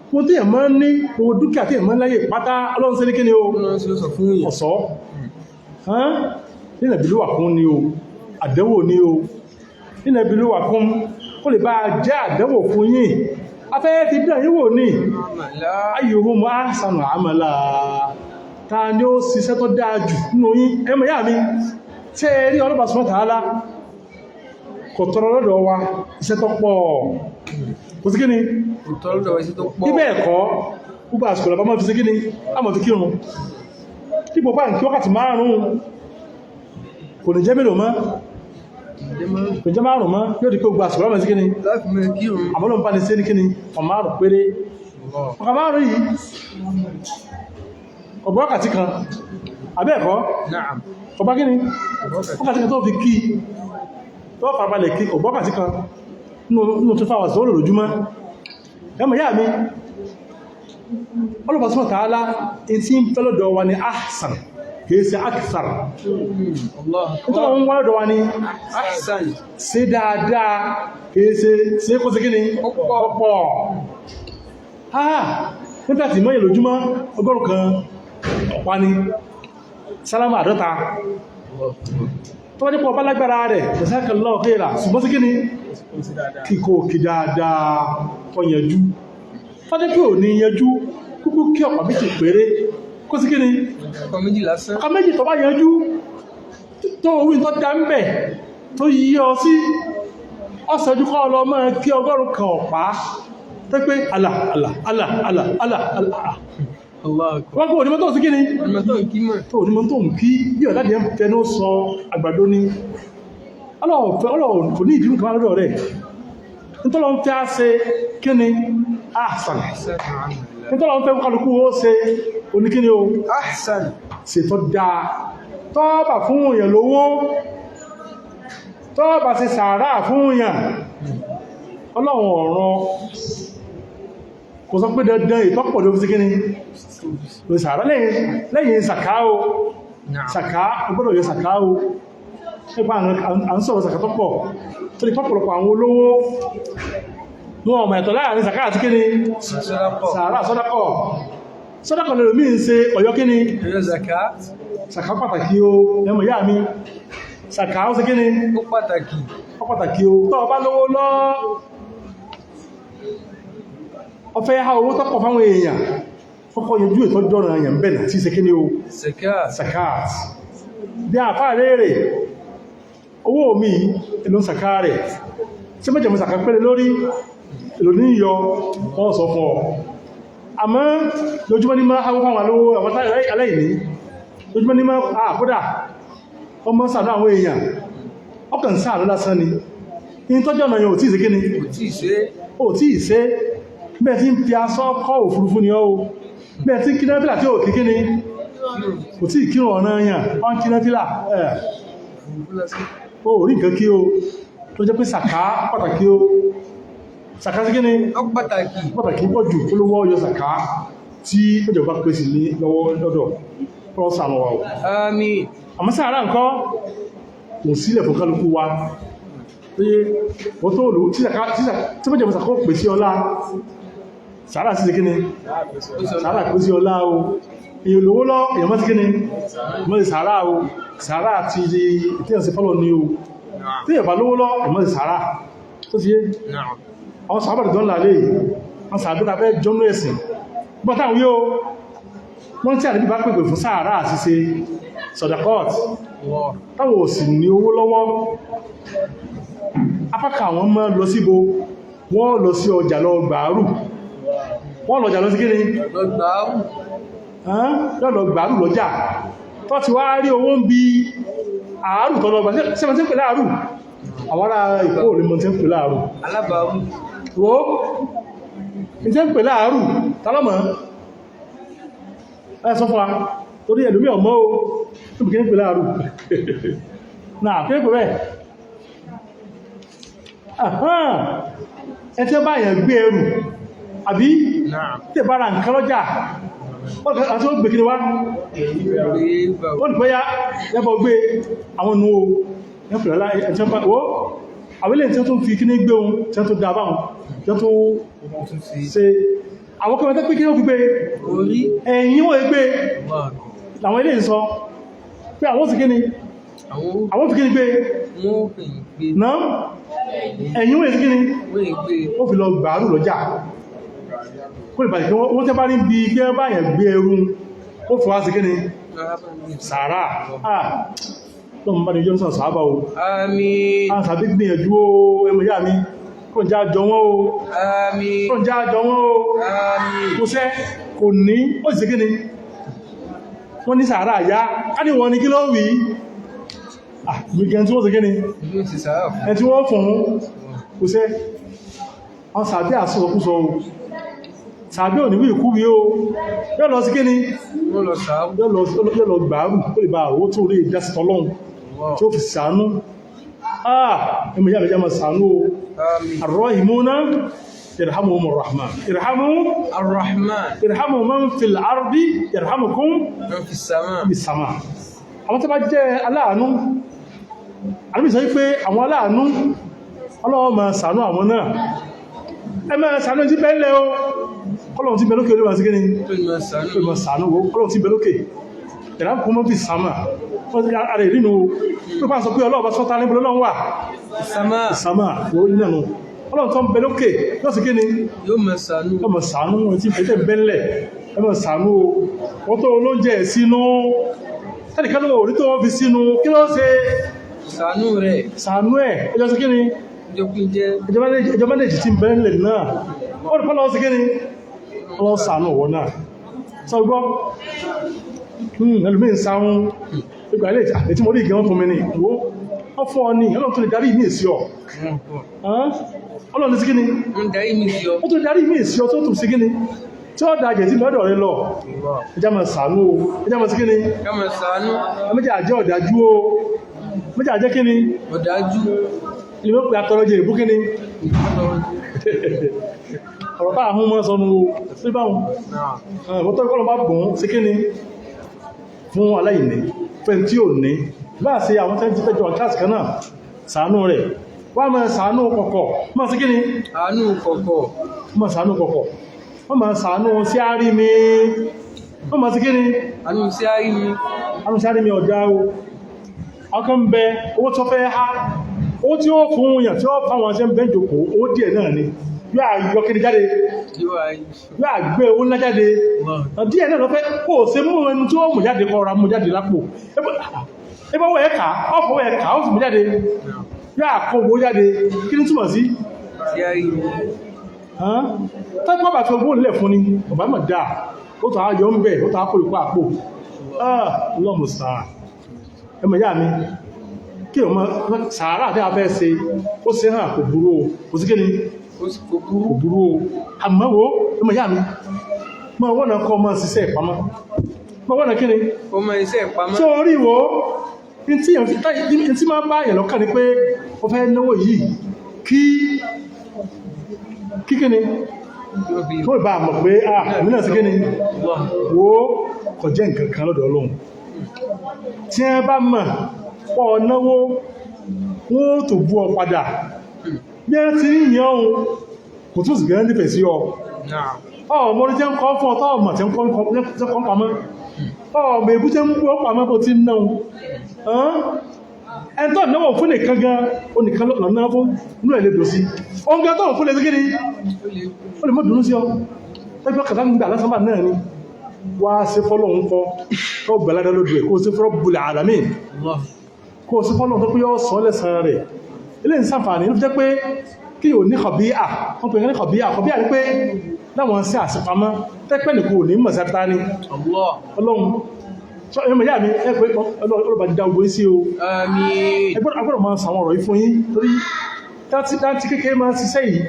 fún tí ẹ̀mọ́ ní owó dúkìá tí ẹ̀mọ́ láyé pátá ọlọ́run sí ní kíni o ọ̀sọ́ nínú ẹ̀bí ló wà fún ni o àdẹ́wò ni o nínú ẹ̀bí ló wà fún kó lè bá jẹ́ àdẹ́wò fún yín afẹ́ ti dán yíwò ní ayyuhum ahsanu amala ta ni ó ṣiṣẹ́ tó dáa jù nínú yín ẹmọ yá mi tẹ́ rí ọlọ́pàá subhanahu wa ta'ala kò tọrọ lọ́dọ̀ wa iṣẹ́ tó pọ̀ kò sí kí ni ibẹ̀ ẹ̀kọ́ gbogbo àsìkò lọ́pàá mọ́ fi sí kí ni a mọ̀ fi kírun kí gbogbo àǹkí wákàtí márùn-ún kò ní jẹ́ mélòó mọ́ kò jẹ́ márùn-ún mọ́ yóò di pé gbogbo àsìkò lọ́pàá sí kí ni àmọ́lọ́n bá ní sí ní kí ni ọmárùn péré ọkà márùn yìí ọgbọ́ wákàtí kan abẹ́ẹ̀kọ́ ọgbá kí ni wákàtí kan tó fi kí tó fàbalẹ̀ kí ọgbọ́ wákàtí kan nínú tó fàwà sọ́rọ̀ lójúmọ́ ẹmọ̀ yá mi ọlọ́pàá subhanahu wa ta'ala in tí ń fẹ́lọ́dọ̀ wa ni ahsan kìí ṣe akthar nítorí wọn wọ́n lọ́dọ̀ wa ni ahsan ṣe dáadáa kìí ṣe kó sí kí ni ọ̀pọ̀ nígbàtí mọ́yẹ̀ lójúmọ́ ọgọ́rùn kan ọ̀pá ni sálámà àdọ́ta tó wọ́n nípa ọba lágbára rẹ̀ jazakallahu khaira ṣùgbọ́n sí kí ni kíkó kí dáadáa tó yẹjú fọ́dé kí ò ní yẹjú kúkú kí ọ̀pá méjì péré kó sí kí ni ọ̀pá méjì tó bá yẹjú tó orí tó dá ń bẹ̀ tó yí ọ sí ọ̀sẹ̀jú kọ́ lọ mọ́ kí ọgọ́rùn kan ọ̀pá pẹ́pẹ́ Allah Allah Allah Allah Allah Allah wọ́n kó onímọ̀ tó sí kí ni tó onímọ̀ tó ń kí bí ọ̀dáde ẹ̀ tẹnu sọ àgbàdo ní ọlọ́run kò ní ìdínú kan lọ́dọ̀ rẹ̀ nítọ́lọ́ ń fẹ́ á ṣe kí ni ahsan nítọ́lọ́ ń fẹ́ kálukú ó ṣe oníkíni o ahsan ṣe tó dáa tọ́ọ̀bà fún èèyàn lówó tọ́ọ̀bà ṣe sàárà fún èèyàn ọlọ́run ọ̀rọ̀ kò sọ pé dandan ìtọ́pọ̀ ló fi sí kí ni ló sàárá lẹ́yìn sàká o sàká ọgbọ́dọ̀ yọ sàká o nípa à ń sọ̀rọ̀ sàká tọ́pọ̀ tó lè pọ́pọ̀lọpọ̀ àwọn olówó ní ọmọ ẹ̀tọ́ láàrin sàká àti kí ni sàárá sọ́dákọ̀ lè mí ń ṣe ọ̀yọ́ kí ni sàká pàtàkì o ẹmọ̀ ìyá mi sàká ó sí kí ni ó pàtàkì o tọ́ ọba lówó lọ ọfẹ́ ha owó tọ́pọ̀ fáwọn èèyàn fọ́kọ́ yẹjú ìtọ́jọ́rọ̀ èèyàn bẹ̀rẹ̀ tí ṣe kí ni o zakat bí a fà rẹ̀ owó mi ìlú zakat rẹ̀ tí mẹ́jẹ̀ mọ́ zakat pẹ́lẹ̀ lórí ìlú ní yọ wọ́n sọ fún ọ àmọ́ lójúmọ́ ní máa hawọn fáwọn alówó àwọn aláìní lójúmọ́ ní máa àkódà ọmọ sàánú àwọn èèyàn ọkàn sáànú lásán ni in tọ́jọ́ náà yóò tí ì ṣe kí ni ò tí ì ṣe bẹ́ẹ̀ tí ń fi aṣọ kọ́ òfurufú ni ọ́ o bẹ́ẹ̀ tí kíná fílà tí ó kìí ní kò tí ìkírùn ọ̀nà yàn wọ́n kíná fílà ó rí nǹkan kí o tó jẹ́ pé sàká pàtàkì o sàká sí kíní pàtàkì pọ̀ jù olówó ọyọ sàká tí ó jẹ́ bá pèsè ní lọ́wọ́ lọ́dọ̀ pọ́sàn wa o àmọ́ sáàrà nǹkan kò sílẹ̀ fún kálukú wa pé wọ́n tó lò tí mẹ́jẹ̀ mọ́sàkó pèsè ọlá sàárà sí kíní sàárà kó sí ọlá o èyàn lówó lọ èyàn mọ́ sí kíní mọ́ sí sàárà o sàárà ti di ìtẹ́yàn sí fọ́lọ̀ ní o tí èyàn bá lówó lọ èyàn mọ́ sí sàárà tó ti yé àwọn sàábàdì tó ń lálé wọn sàádọ́ta fẹ́ jọ́nú ẹ̀sìn bọ́ táwọn yóò wọ́n tí àdébí bá pèpè fún sàárà ṣíṣe sọ̀dàkọ́t táwọn ò sì ní owó lọ́wọ́ apákà àwọn mọ́ lọ síbo wọ́n lọ sí ọjà lọ gbàárù wọ́n lọ́jà lọ sí kíni lọ gbàárù lọ́jà tó ti wá rí owó ń bí àárù tọ́lọ gbà sẹ́mọ̀ tí ń pè láàrù àwọn ará ìkó ní mọ̀ tí ń pè láàrù alábàárù wo ní tí ń pè láàrù tálọ́mọ̀ ẹ sọ fún wa torí ẹ̀lúmí ọmọ o tó bí kí ń pè láàrù náà kí ń pè bẹ́ẹ̀ ẹ tí ó bá yẹn gbé ẹrù àbí tí bára nǹkan lọ́jà àti ó gbé kí ni wá ó ní pẹ́yà yẹ́bọ̀ gbé àwọn nù ó yẹ́fẹ̀lá ẹ̀tẹ́ bá ó àwílẹ̀ tí ó tún fi kí ní gbé ohun tí ó tún dá báhùn tí ó tún ṣe àwọn kọ́mọ̀ tẹ́ pé kí ó fi gbé ẹ̀yìn wọ́n gbé làwọn ilé ìsọ pé àwọn sì kí ni àwọn fi kí ni gbé náà ẹ̀yìn wọ́n sì kí ni ó fi lọ gbàárù lọ́jà kó lè bàjẹ́ kí wọ́n tẹ́ bá ní bí kí wọ́n bá yẹn gbé ẹrù ó fi wá sí kí ni sàárà lọ́mọ bá ní jọ́nsọ̀ sàábà o a sàbí gbìyànjú o ẹmọ ìyá mi kò já jọ wọ́n o kò já jọ wọ́n o kò sẹ́ kò ní ó sì kí ni wọ́n ní sàárà yá á ní wọ́n ní kí ló wí gbìyàn tí wọ́n sì kí ni ẹ tí wọ́n fún kò sẹ́ wọ́n sàbí àsọ̀kúsọ o sàbí ò ní wí ìkúwí o yọ́ lọ sí kí ni yọ́ lọ gbàárù kó lè bá àwọ́ tó rí ìjásí tọ́lọ́run tí ó fi sàánú ẹmọ yà lọ́jọ́ ma sàánú o arrahimuna yarhamuhumur rahman irhamu man fil ardi yarhamukum bis sama àwọn tó bá jẹ́ aláàánú àníbì sọ wípé àwọn aláàánú ọlọ́wọ́ ma sàánú àwọn náà ẹ máa sàánú tí bẹ́ẹ̀lẹ̀ o ọlọ́run tí bẹ́lókè olóòwà sí gẹ́ni tó ma sàánú ọlọ́run tí bẹ́lókè ìránkùn mọ́ fi sàmà ààrẹ ìrìnà pípa sọ pé ọlọ́ọ̀bá sọ́ta níbi lọ́wọ́ wà ìsàmà ìrìnànà ọlọ́run tó ń bẹ́lókè yóò sí gẹ́ni yóò mọ̀ sàánú tí fẹ́tẹ̀ bẹ́lẹ̀ ẹ mọ̀ sàánú wọ́n tó olóúnjẹ sínú tẹ́lìkan lọ́wọ́ orí tó wọ́n fi sínú kí ló ṣe sàánú ẹ̀ ẹjọ́ sí gẹ́ni ẹjọ́ mẹ́lẹ̀jì tí bẹ́lẹ̀ náà ó rí pọ́lọ́ sí gẹ́ni ọlọ́ sàánú ọ̀wọ́ náà sọ gbọ́ ẹlùmí ń sáwọn ìgbàlẹ̀ àti mọ́rí ìgẹ́ wọn fún mi ní ìwó wọ́n fún ọ ní ọlọ́run tó lè darí ìmí èsì ọ ọlọ́run sí gíní ó tó lè darí ìmí èsì ọ tó tún sí gíní tí ó dájẹ̀ sí lọ́dọ̀ rẹ lọ ẹjá mọ̀ sàánú o ẹjá mọ̀ sí gíní méjì àjẹ́ ọ̀dájú o méjì àjẹ́ kíní ilé pé atọ́rọjẹ ìbú kíní ọ̀rọ̀ bá àhún mọ́ sọnù sí báhùn ọ̀tọ́ ìkọlọ̀ bá gbọ́n sí kíní fún aláìní fẹ́ tí ò ní bá sí àwọn tẹ́jú fẹ́jọ àkáàsì kan náà ṣàánú rẹ̀ wá mọ́ ṣàánú kọ̀kọ̀ mọ́ sí kíní mọ́ ṣàánú kọ̀kọ̀ wọ́n mọ́ ṣàánú sí àárí mi wọ́n mọ́ sí kíní àánú sí àárí mi ọ̀dá o ọkọ̀ ń bẹ owó tó fẹ́ há owó tí ó fún èèyàn tí ó fáwọn ṣe ń bẹ́ jòkó owó díẹ̀ náà ni yóò àyọkiri jáde yóò àgbé owó ńlá jáde díẹ̀ náà lọ́fẹ́ kó o ṣe mú ẹnu tí ó mú jáde kọ́ra mú jáde lápò ẹgbọ́wọ́ ẹ̀ka ọ̀fọwọ́ ẹ̀ka ó sì mú jáde yóò àkó owó jáde kí ní túmọ̀ sí tẹ́gbọ́n bá fi owó nílẹ̀ fún ni ọ̀bá mọ̀ dáa ó tọ́ ayọ̀ ń bẹ̀ ó tọ́ akó ìpá àpò lọ́mù sàárà ẹmọ ìyá mi kí o mọ́ sàárà tí a fẹ́ ṣe ó ṣe hàn kò burú o kò sí kí ni kò burú o àmọ́wó ẹmọ ìyá mi mọ́ wọ́n náà kọ́ mọ́ ṣiṣẹ́ ìpamọ́ mọ́ wọ́n náà kí ni tí ó rí wo tí máa bá yẹ̀ lọ́kàn ni pé ó fẹ́ náwó yìí kí ni tó ìbá mọ̀ pé ẹ̀mí náà sí kí ni wo kò jẹ́ nǹkan kan lọ́dọ̀ Ọlọ́run tí ẹ bá mọ̀ pọ̀ náwó wọ́n tó bú ọ padà bí ẹ ti ń yàn ohun kò tó sì gẹ́rẹ́ nífẹ̀ẹ́ sí ọ ọmọ orí jẹ́ ń kọ́ fún ọtọ́ ọmọ tí ń kọ́ pamọ́ ọmọ èbú jẹ́ ń kọ́ pamọ́ bó ti ń náà ẹn tó náwó fún nìkan gan o nìkan lọ́nà fún inú ẹ̀ lè dò sí oun gan tó fún lè síkiri ó lè mọ́ dùnú sí ọ ẹgbẹ́ kàtà ń gbà lásánbà náà ni wá sí fọ́lọ́hun kọ́ tó bẹ̀lẹ́dẹ́ lójú ẹ̀ kó sí Rabbul Alamin kó sí fọ́lọ́hun tó pé yọ́ sọ lẹ́sàn rẹ̀ ilé ìsànfàní ló jẹ́ pé kí o ní kọ̀bíà wọ́n pè ní kọ̀bíà ní pé láwọn sí àsìpamọ́ tẹ́pẹ́ nìkú ní mọ̀sátá ní Ọlọ́run ẹmọ̀ yà mí ẹgbẹ́ ọlọ́bà dídá ogun sí o agbọ́dọ̀ máa sàwọn ọ̀rọ̀ ìfún yín torí tí kéèké máa ṣiṣẹ́ yìí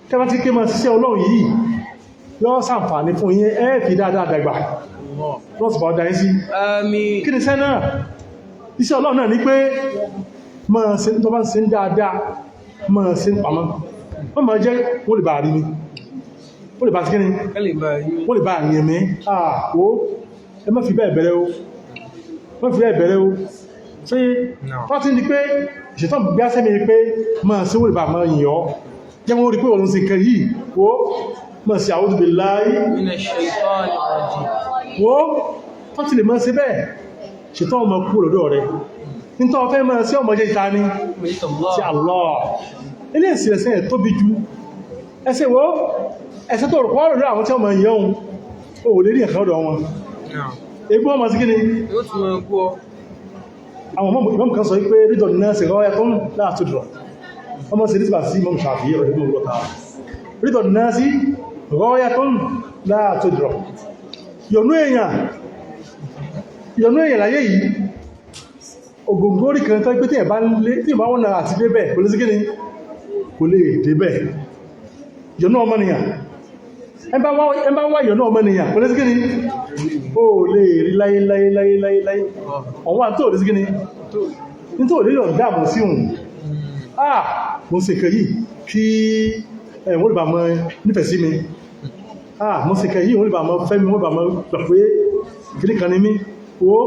tẹ́bá tí kéèké máa ṣiṣẹ́ Ọlọ́run yìí yọ́ sàǹfàní fún yín ẹ́ẹ̀fì dáadáa dàgbà lọ́sùpá ọdá yín sí kí ni sẹ́ náà iṣẹ́ Ọlọ́run náà ní pé máa ṣe tó bá ń ṣe ń dáadáa máa ṣe ń pamọ́ wọ́n máa jẹ́ wọ́n lè bá rí ní ó lè bá sí kíni ó lè bá àyẹ̀ mẹ́ àwọ́ ẹ má fi bẹ́ẹ̀ bẹ̀rẹ̀ o má fi bẹ́ẹ̀ bẹ̀rẹ̀ o ṣe wọ́n ti ní pé ìṣẹ̀tọ́ gbá sẹ́mi pé máa sí ó lè bá máa yìnyọ́ jẹ́ wọ́n rí pé òun sì kẹ yìí wo máa sí a'udhu billahi wo wọ́n ti lè máa sí bẹ́ẹ̀ ṣètọ́ ọmọ kú lọ́dọ̀ rẹ̀ nítọ́ fẹ́ máa sí ọmọ jẹ́ ìta ní sí Allah ilé ìsìn ẹ̀sẹ̀ tóbi ju ẹsẹ̀ wo ẹsẹ̀ tó rùkọ́ rẹ̀ àwọn tí ọmọ ìyẹun o lè rí ẹ̀kan ọ̀dọ̀ wọn egbó ọmọ sí kíni àwọn ọmọ kan sọ wípé rídọ̀ náà sì rọ́ ẹkùn láàtúdọ̀ ọmọ sí rídọ̀ sí mọ́mù Ṣàfi'í rẹ̀ nínú ọlọ́ta rídọ̀ náà sí rọ́ ẹkùn láàtúdọ̀ yọnú èèyàn láyé yìí ògòngórí kan tó gbé tí ìbá wọ́n náà àti débẹ̀ kò lè sí kíni kò lè débẹ̀ yọnú ọmọnìyàn ẹmbá wá yọnú ọmọnìyàn kò lè sí kíni ó lè rí láyé ọ̀wọ́n tó lè sí kíni ní tó lè lọ dáàbò sí òun mo sì kẹ yìí kí wọ́n lè bà mọ́ nífẹ̀ẹ́ sí mi mo sì kẹ yìí wọ́n lè bà mọ́ fẹ́ mi wọ́n lè bà mọ́ gbà pé kìrí kan ní mí ó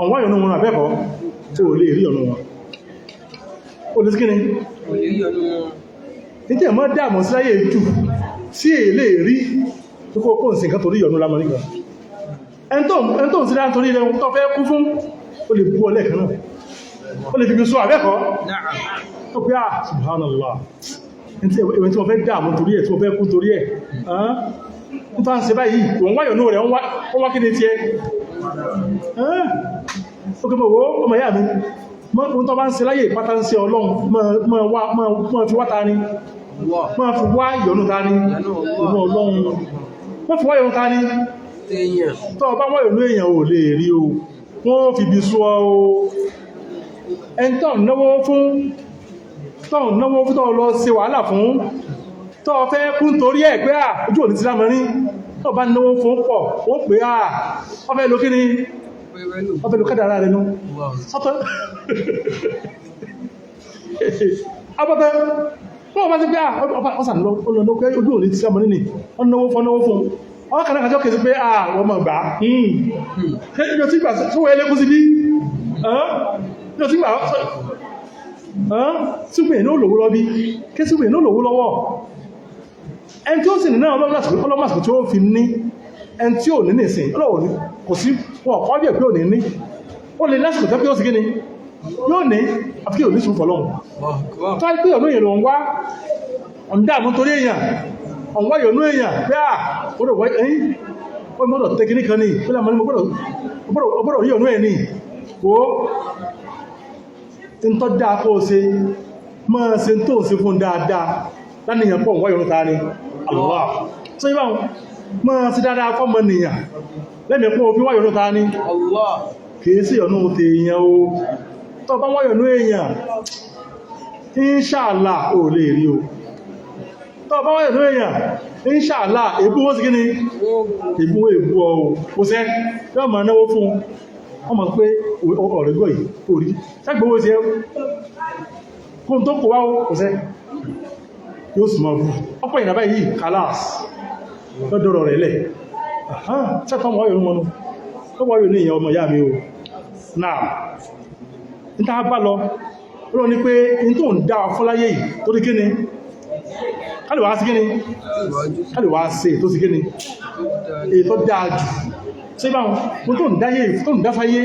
ọ̀wọ́n yọnú wọn àbẹ́kọ̀ọ́ tó lè rí ọ̀nà wọn ó lè sí kíni ní tí ẹ̀mọ́ dáàmù sí láyé jù sí èlé rí tó kó kó ǹsìn kan torí yọnú lámọ́ nígbà ẹn tó ń sí láti torí rẹ̀ tó fẹ́ kú fún ó lè bú ọlẹ́ kan náà ó lè fi bí sọ àbẹ́kọ̀ọ́ tó pé subhanallah ìwọ̀n tí wọ́n fẹ́ dáàmù torí ẹ̀ tí wọ́n fẹ́ kú torí ẹ̀ ń tán ṣe báyìí wọ́n wá yọnú rẹ̀ wọ́n wá kí ni tiẹ̀ ó kí mọ̀ wó ọmọ ìyá mi mọ́ tó bá ń ṣe láyé ìpátá ń ṣe ọlọ́run mọ́ fi wá ta ní mọ́ fi wá ìyọnú ta ní ìwọ̀n ọlọ́run mọ́ fi wá ìyọnú ta ní tó bá wá ìyọnú èèyàn ò lè rí o wọ́n fi bí sú ọ o ẹni tó náwó fún tó lọ ṣe wàhálà fún tó fẹ́ kún torí ẹ̀ pé ojú òní ti lámọ́ ní tó bá náwó fún pọ̀ ó pé ọ fẹ́ lo kí ni ọ fẹ́ lo kádàrá rẹ̀ nú sọ́tọ́ abọ́tẹ́ wọ́n bá ti pé ọ̀sán lọ́nà pé ojú òní ti lámọ́ ní ọ náwó fún ọwọ́ kan náà kàjọ́ kèsí pé wọ́n mọ̀ gbà yóò tí gbà tó wẹ́ lẹ́kún sí bí yóò tí gbà sígbè ní olówó lọ bí kí sígbè ní olówó lọ́wọ́ ẹn tí ó sì nínú ọlọ́mọ̀sìkò tí ó fi ní ẹn tí ó ní nìsìn ọlọ́wọ́ ní kò sí wọ́n kọ́ bí ẹ̀ pé ò ní ní ó lè lásìkò tẹ́ pé ó sì gíní yóò ní àfi kí ò ní sùn fọ́lọ́hun tó á pé ọ̀nà èèyàn lọ ń wá ọ̀ndàmú torí èèyàn ọ̀wọ́ yọ̀nú èèyàn pé ọ̀rọ̀ ẹ̀yìn ó mọ́dọ̀ tẹ́kìní kan ní pẹ́lá mọ́ ní ọgbọ́dọ̀ rí ọ̀nú ẹ̀ ní ó ń tọ́ dáa kó ṣe máa ṣe tó ń ṣe fún dáadáa lánìyàn pọ̀ wọ́n yọ̀nú ta ní Allah tó yíba máa ṣe dáadáa fọ́mọ nìyàn lẹ́mẹ̀ pọ̀ òfin wọ́n yọ̀nú ta ní Allah kìí sí ọ̀nú tèèyàn o tó bá wọ́n yọ̀nú èèyàn Inshallah ò lè rí o tó bá wọ́n yọ̀nú èèyàn Inshallah èbú wọ́n sí gíní èbú ọ̀hún ó sẹ́ yọ́ ma náwó fún ọmọ pé ọ̀rẹ́gọ́ yìí orí ṣẹ́gbówó sí ẹ́ kó tó kò wáwó ó sẹ́ yóò sì máa bú ọ̀pọ̀ ìrìnàbá yìí kálás lọ́dọ̀rọ̀ rẹ̀ lẹ̀ ṣẹ́kọ́ wọ́n yọ̀nú mọ́nú tó wọ́n yọ̀nú èèyàn ọmọ ìyá mi o náà ní tá bá lọ lọ ní pé in tó ń dá fọ́láyé yìí tó rí kíni kálùwá sí kíni kálùwá sí tó sí kíni èyí tó dáa jù ṣe bá wọn tó ń dáyé tó ń dáfáyé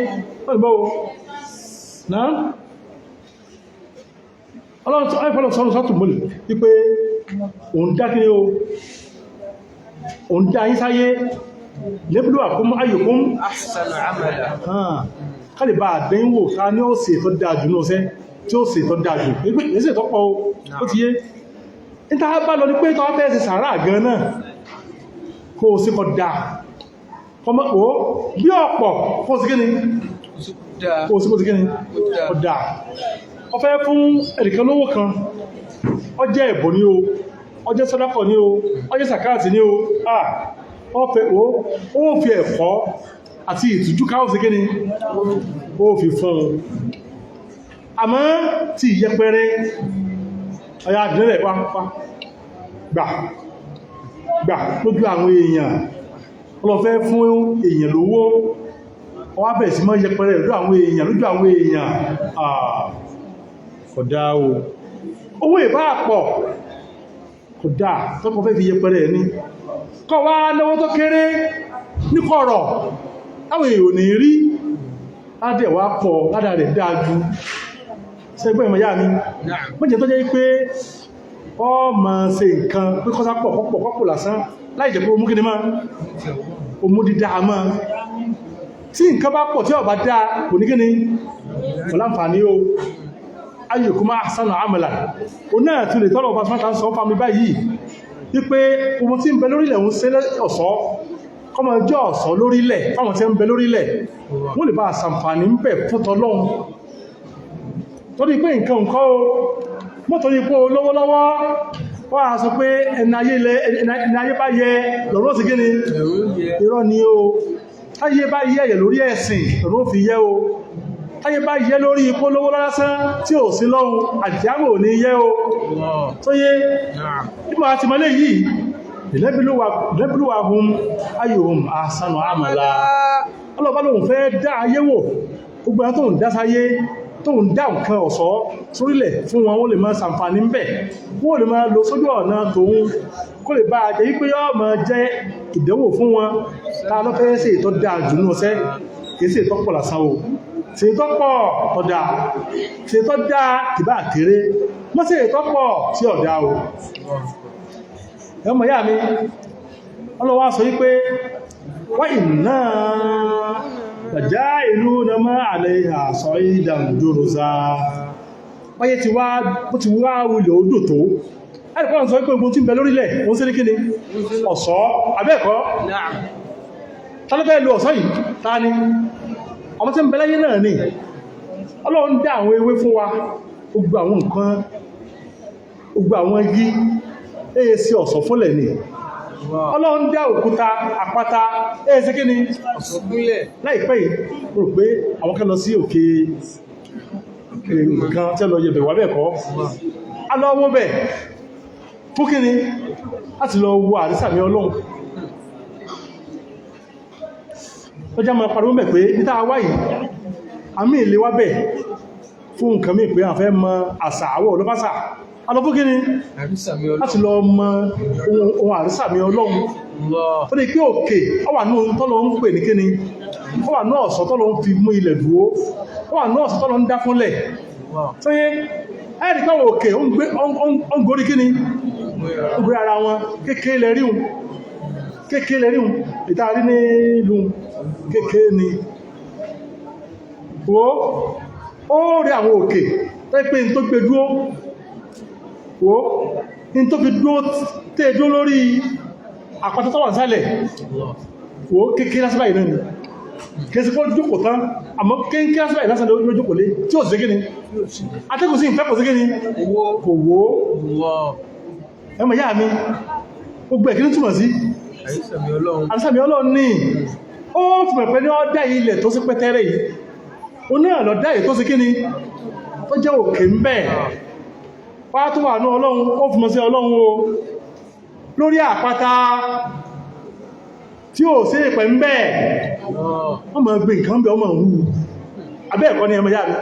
lọ́gbọ́ náà ọlọ́run sọ́rọ̀ sọ́tù mọ́lẹ̀ wípé òun dá kíni o òun dá yín sáyé lébùlú àkúmọ́ ayyukum ahsanu amala kálìbà àdẹ́yìnwò ká ní ó sì tó dáa jù náà sẹ́ tí ó sì tó dáa jù èsì tó pọ̀ ó ti yé níta bá lọ ní pé tọ́ fẹ́ sí sàárà gan náà kó o sí kọ dáa kọmọ́ ó bí ọ̀pọ̀ kó o sí kíni kó o sí kó o sí kíni ó dáa ọ fẹ́ fún ẹnìkan lówó kan ó jẹ́ ẹ̀bọ̀ ní o ó jẹ́ sàdákà ní o ó jẹ́ sàkáàtì ní o ó fi ẹ̀kọ́ àti ìtújú káwọ́ sí kíni ó fi fún un àmọ́ tí ìyẹpẹrẹ ọya àdínlẹ̀ pápá gbà gbà lójú àwọn èèyàn ọlọ́fẹ́ fún èèyàn lówó ọwá bẹ̀rẹ̀ sí mọ́ yẹpẹrẹ lójú àwọn èèyàn kódà o owó ìbá pọ̀ kódà tọ́kọ̀ fẹ́ fi yẹpẹrẹ ní kọ́ wá lọ́wọ́ tó kéré ní kọ̀rọ̀ àwọn èèyàn ní rí ládẹ̀ wá pọ̀ ládà rẹ̀ dájú sẹ́gbẹ́ ìmọ̀ yá mi mọ́jẹ̀ tó jẹ́ pé ọ ma ṣe nǹkan pé kọ́sá pọ̀ lásán láì jẹ́ pé omú kíní máa omú dídá máa tí nǹkan bá pọ̀ tí ó bá dá kò ní kíní kò láǹfààní o ayyukuma ahsanu amala o náà tún lè tọ́lọ̀ ọba sọ́ta sọ fami báyìí wípé ohun tí ń bẹ lórílẹ̀ ń ṣe ọ̀ṣọ́ kọmọ ọjọ́ ọ̀ṣọ́ lórílẹ̀ fáwọn tí ń bẹ lórílẹ̀ wọ́n lè bá àṣàǹfààní ń bẹ fún tọ́lọ́run torí pé nǹkan o mọ́tòrí pé olówó lọ́wọ́ wọ́n a sọ pé ẹni ayé bá yẹ lọ́rọ̀ sí gíní irọ́ ni o táyé bá yẹ ẹ̀yẹ̀ lórí ẹ̀sìn lọ́rọ̀ fi yẹ o táyé bá yẹ lórí ipò lówó lásán tí ò sí lọ́hun àdìyàwó ní yẹ o tó yé nígbà àti mọ́lé yìí ìlẹ́bílúwàhùn ayyuhum ahsanu amala ọlọ́pàá lóhun fẹ́ dá ayé wò gbogbo ẹ̀yà tó ń dá sáyé tó ń dá nǹkan ọ̀ṣọ́ sórílẹ̀ fún wọn wọ́n lè máa ṣàǹfààní ń bẹ̀ wọ́n lè máa lọ sójú ọ̀nà tòun kó lè bá jẹ́ wípé yọ́ máa jẹ́ ìdánwò fún wọn ta ló fẹ́ sí ìtọ́ dáa jù ní ọ̀sẹ́ kìí sí ìtọ́pọ̀ lásán o sí ìtọ́pọ̀ ọ̀dà sí ìtọ́ dáa kìbá kéré mọ́ sí ìtọ́pọ̀ sí ọ̀dà o ẹmọ yá mi ọlọ́wà sọ wípé wọ́n ìná tàjá ìlú na máa àlẹ́ àṣọ ìdàmùjòròsá wáyé ti wá wulẹ̀ odò tó ẹ̀rùkọ́ sọ wípé ogun tí ń bẹ lórílẹ̀ wọ́n sí ní kíni ọ̀ṣọ́ abẹ́ẹ̀kọ́ tálọ́fẹ́ lo ọ̀ṣọ́ yìí ta ni ọmọ tí ń bẹ láyé náà ni Ọlọ́run dá àwọn ewé fún wa gbogbo àwọn nǹkan gbogbo àwọn igi èyí sí ọ̀ṣọ́ fúnlẹ̀ ni Ọlọ́run dá òkúta àpáta èyí sí kíni ọ̀ṣọ́ fúnlẹ̀ láìpẹ́ yìí rò pé àwọn kan lọ sí òkè nǹkan tí lọ yẹ̀bẹ̀ wà bẹ́ẹ̀ kọ́ alọ́wọ́ bẹ̀ fún kíni láti lọ wo àrísàmì Ọlọ́run ó já máa pariwo mẹ́ pé níta wáyìí àmì ilé wá bẹ̀ fún nǹkan mí pé àfẹ́ mọ àṣà àwọ̀ olóbásà alọ́fún kíni láti lọ mọ ohun àrísàmì Ọlọ́run ó ní kí òkè ó wà náà tọ́lọ ń pè ní kíni ó wà náà ọ̀ṣọ́ tọ́lọ ń fi mú ilẹ̀ dúró ó wà náà ọ̀ṣọ́ tọ́lọ ń dá fúnlẹ̀ tó yé ẹ́rì káwọ̀ òkè ó ń gorí kíni ó gorí ara wọn kékeré ríhun ìtàrí ní ìlú kékeré ni ó rí àwọn òkè tó pé ní tó gbé dúó ní tó fi dúó tẹ́ dúó lórí àpáta tó wà sálẹ̀ kékeré lásìbà ìrìn ni kẹsí kọ́ jókòó tán àmọ́ kéńké lásìbà ìrìn lásìbà ló jókòó lé tí ó sì gíní atẹ́kùn sí ìfẹ́ kò sí gíní kò wó ẹmọ yá mi gbogbo ẹ̀kí ní túnmọ̀ sí àrísàmì Ọlọ́run ní ó fún ẹ̀pẹ́ ní ọ́dá ilẹ̀ tó sí pẹ́tẹ́rẹ́ yìí ó náà lọ dá ètò sí kíni tó jẹ́ òkè ń bẹ̀ pátó wà ní Ọlọ́run ó fún mọ́ sí Ọlọ́run o lórí àpáta tí ó sí ìpẹ̀ ń bẹ̀ wọ́n mọ̀ gbé nǹkan bẹ̀ ọmọ ìhú abẹ́ ẹ̀kọ́ ni ẹmọ yá mi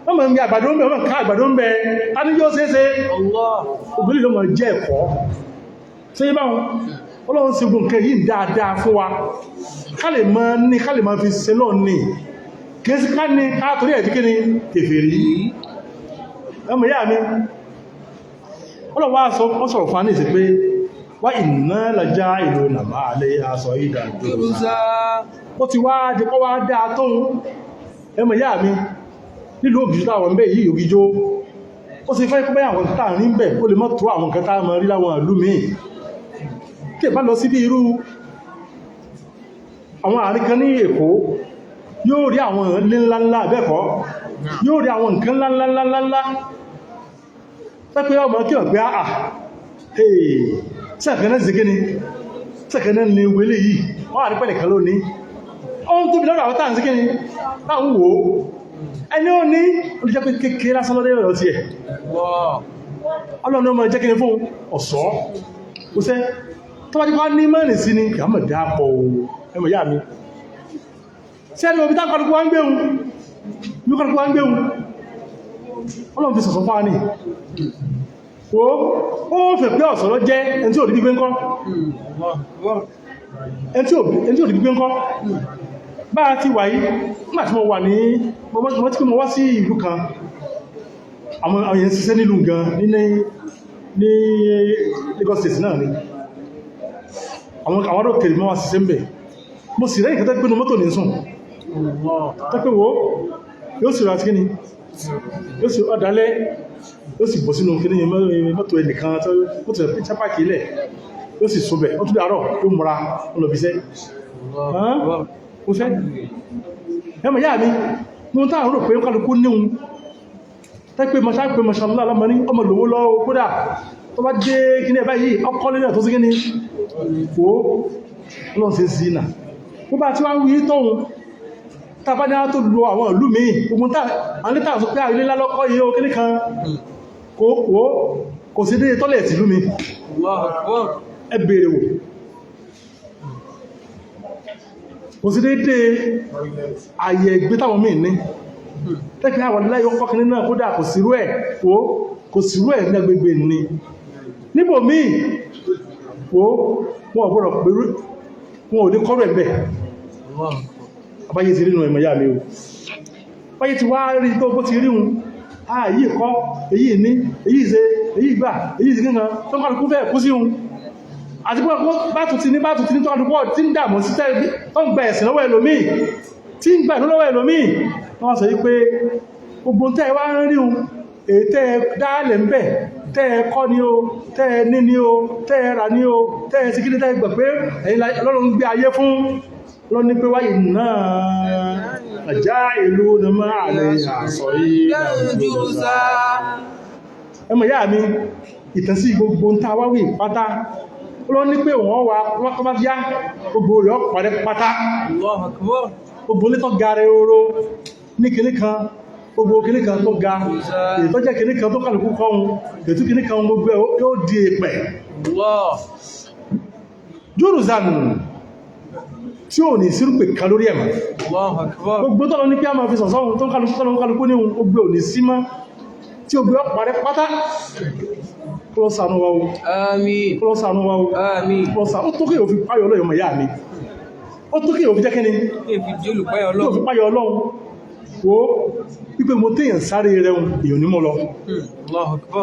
wọ́n mọ̀ ń bí àgbàdo ń bẹ̀ wọ́n ká àgbàdo ń bẹ̀ ta ní yóò ṣeéṣe ògbélé ló mọ̀ jẹ́ ẹ̀kọ́ tí yí báwọn Ọlọ́run sí gbogbo nǹkan yìí dáadáa fún wa ká lè máa fi ṣe lọ ní kìí ká ní káàkiri ẹ̀dí kí ni kèfèrí ẹmọ yá mi Ọlọ́run wá sọ̀rọ̀ fún àníṣẹ́ pé wá iná lajá ìlú nàmà alẹ́ aṣọ ìdàjò ó ti wá jẹ́kọ́ wá dáa tóun ẹmọ yá mi nílùú ògìjó táwọn ń bẹ yìí ògìjó ó sì fẹ́ pẹ́ àwọn tàà rí bẹ̀ ó lè mọ́ tó àwọn nǹkan táà mọ́ rí láwọn ìlú míì kí bá lọ sí bí irú àwọn àárín kan ní Èkó yóò rí àwọn ńláńlá bẹ́ẹ̀kọ́ yóò rí àwọn nǹkan ńláńláńláńlá pẹ́pẹ́ ọmọ kí wọ́n pé àà sẹ́kẹ̀ẹ́ sí gíní sẹ́kẹ̀ẹ́ ní wélé yìí wọ́n àrí pẹ́lẹ̀ kan lónìí ohun tó bí lọ́rọ̀ àwọn tàà sí gíní láwọn wò ẹni ó ní olùjẹ́ pé kéèké lásán lọ́dẹ́ ọ̀rọ̀ tí ẹ̀ Ọlọ́run ọmọ jẹ́ kíni fún ọ̀ṣọ́ ó sẹ́ tó bá ti wá ní mẹ́rin sí ni kàmọ̀ dápọ̀ ẹmọ̀ yá mi sí ẹni òbí tákàlùkù wá ń gbéhun ọlọ́run fi sọ̀sọ̀ fáà ní ó fẹ́ pé ọ̀sọ̀rọ̀ jẹ́ ẹni tí ò rí gbígbé ńkọ́ bá a ti wà yí nígbàtí mo wà ní mo wá sí ìlú kan àwọn èèyàn ṣiṣẹ́ nílùú gan ní Lagos State náà ni àwọn ọ̀rọ̀ kèrè mọ́ wá ṣiṣẹ́ ń bẹ̀ mo sì rẹ́yìn kẹta pínú mọ́tò ní sùn tẹ́pẹ́ wo yóò sì rà sí kíni yóò sì ọ̀dálẹ́ yóò sì bọ̀ sínú kíní mọ́tò ẹnìkan mọ́tò ìchápákì ilẹ̀ yóò sì sóbẹ̀ ó tún dárọ̀ yóò múra ọlọ́bíṣẹ́ ó fẹ́ ẹmọ̀ yá mi mú táà rò pé kálukú níhun tẹ́pẹ́ mọ́ṣálá alámọ́ ní ọmọ lówó lọ́wọ́ kódà tó bá dé kíní ẹ̀bá yìí ọkọ́lé náà tó sí kíní ó lọ́n sí sí náà ó bá tí wá ń wí tóhun tàbá ní á tó lo àwọn ìlú míì ogun táà sọ pé àrílé lálọ́kọ́ yìí ó kíní kan kò sí dé tọ́lẹ̀tì ìlú mi ẹ bèèrè wò kò sí dédé ààyè ìgbé táwọn míì ní tẹ́kì àwọn iláyọ́ kọ́kì nínú àkódà kò sírú ẹ̀ ní agbègbè ní níbò míì wọ́n ọ̀gbọ́rọ̀ pẹ̀lú wọn ò ní kọ́rọ̀ ẹ̀bẹ̀ àbáyé ti rínú ẹ̀mọ̀ yà mí o báyé ti wá rí tó bó ti ríhun èyí kọ́ èyí ní èyí ìṣe èyí ìgbà èyí ìṣe kíkan tó kọ́lùkú fẹ́ kú sí hun àti pé bátùtí ní tó kọ́lùkú tí ń dàmú sí tẹ́lẹ̀ tó ń gba ẹ̀sìn lọ́wọ́ ẹlòmíì tí ń gbà lọ́wọ́ ẹlòmíì wọ́n sọ wípé gbogbo tẹ́ wá ń ríhun èyí tẹ́ dáálẹ̀ ń bẹ̀ tẹ́ kọ́ ni o tẹ́ ní ni o tẹ́ rà ní o tẹ́ sí kí ní tẹ́ gbà pé ẹ̀yin Ọlọ́run gbé ayé fún lọ ní pé wáyé náà àjá ìlú ní máa lè àṣọ yìí ẹmọ̀ yá mi ìtàn sí gbogbo ń tàwà wí pátá lọ ní pé wọ́n wà kọ́ bá yá gbogbo rẹ̀ ọ̀pàdé pátá gbogbo lé tó ga rẹ̀ oró ní kìní kan gbogbo kìní kan tó ga ètò jẹ́ kìní kan tó kàlùkù kọ́hun ètò kìní kan gbogbo yóò di èpẹ̀ Jórùzánù tí ò ní sírùpè kalórí ẹ̀mà gbogbo tọ́lọ ní pé a máa fi sọ̀sọ́hun tó kálukú ní gbogbo ò ní sí má tí ó gbé ọ̀pàá rẹ̀ pátá kúrọ́sànú wa ó tó kí o fi páyọ̀ ọlọ́yọ̀ mọ̀ yá mi ó tó kí o fi jẹ́ kíni ó fi páyọ̀ ọlọ́run wo wípé mo téèyàn sáré rẹ̀ èyàn ní mọ́ lọ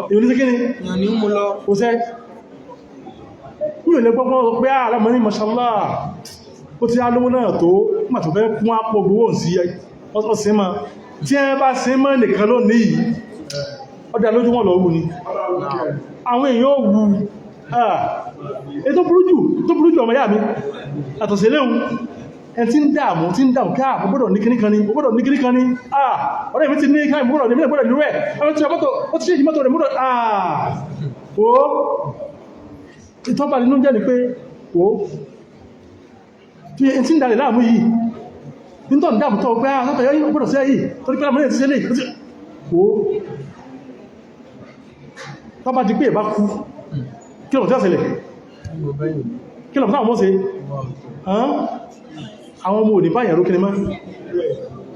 èyàn ní sí kíni ó sẹ́ ní gbọ́gbọ́ pé àlámọ́ ní mashallah ó ti alówó náà tó má tó fẹ́ kún àpò gbówó sí ọ̀sìn ma tí ẹ bá sí mọ́ nìkan lónìí ọdá lójú wọn lọ wù ní àwọn èèyàn ó wù tó burú jù ọmọ yà mi àtọ̀sẹ̀ léhun ẹn tí ń dààmú káà gbọ́dọ̀ ní kíníkan ní ọ̀rẹ́ mi ti ní káà gbọ́dọ̀ ní mílẹ̀ nírú ẹ̀ ó ti ṣe ìdímọ́tò rẹ̀ múdọ̀ ìtọ́bà nínú jẹ́ ni pé tí ẹn tí ń dalẹ̀ láàmú yìí ní tọ́ dáàmù tọ́ pé àtọ́tọ̀ yọ́ gbọ́dọ̀ sí ẹ̀yí torí pé àmúlẹ̀ ti ṣe lè tọ́bà di pé ìbá kú kí lọ tí ó ṣẹlẹ̀ kí lọ táwọn mọ́ sí àwọn ọmọ òní báyàn rókè ní mọ́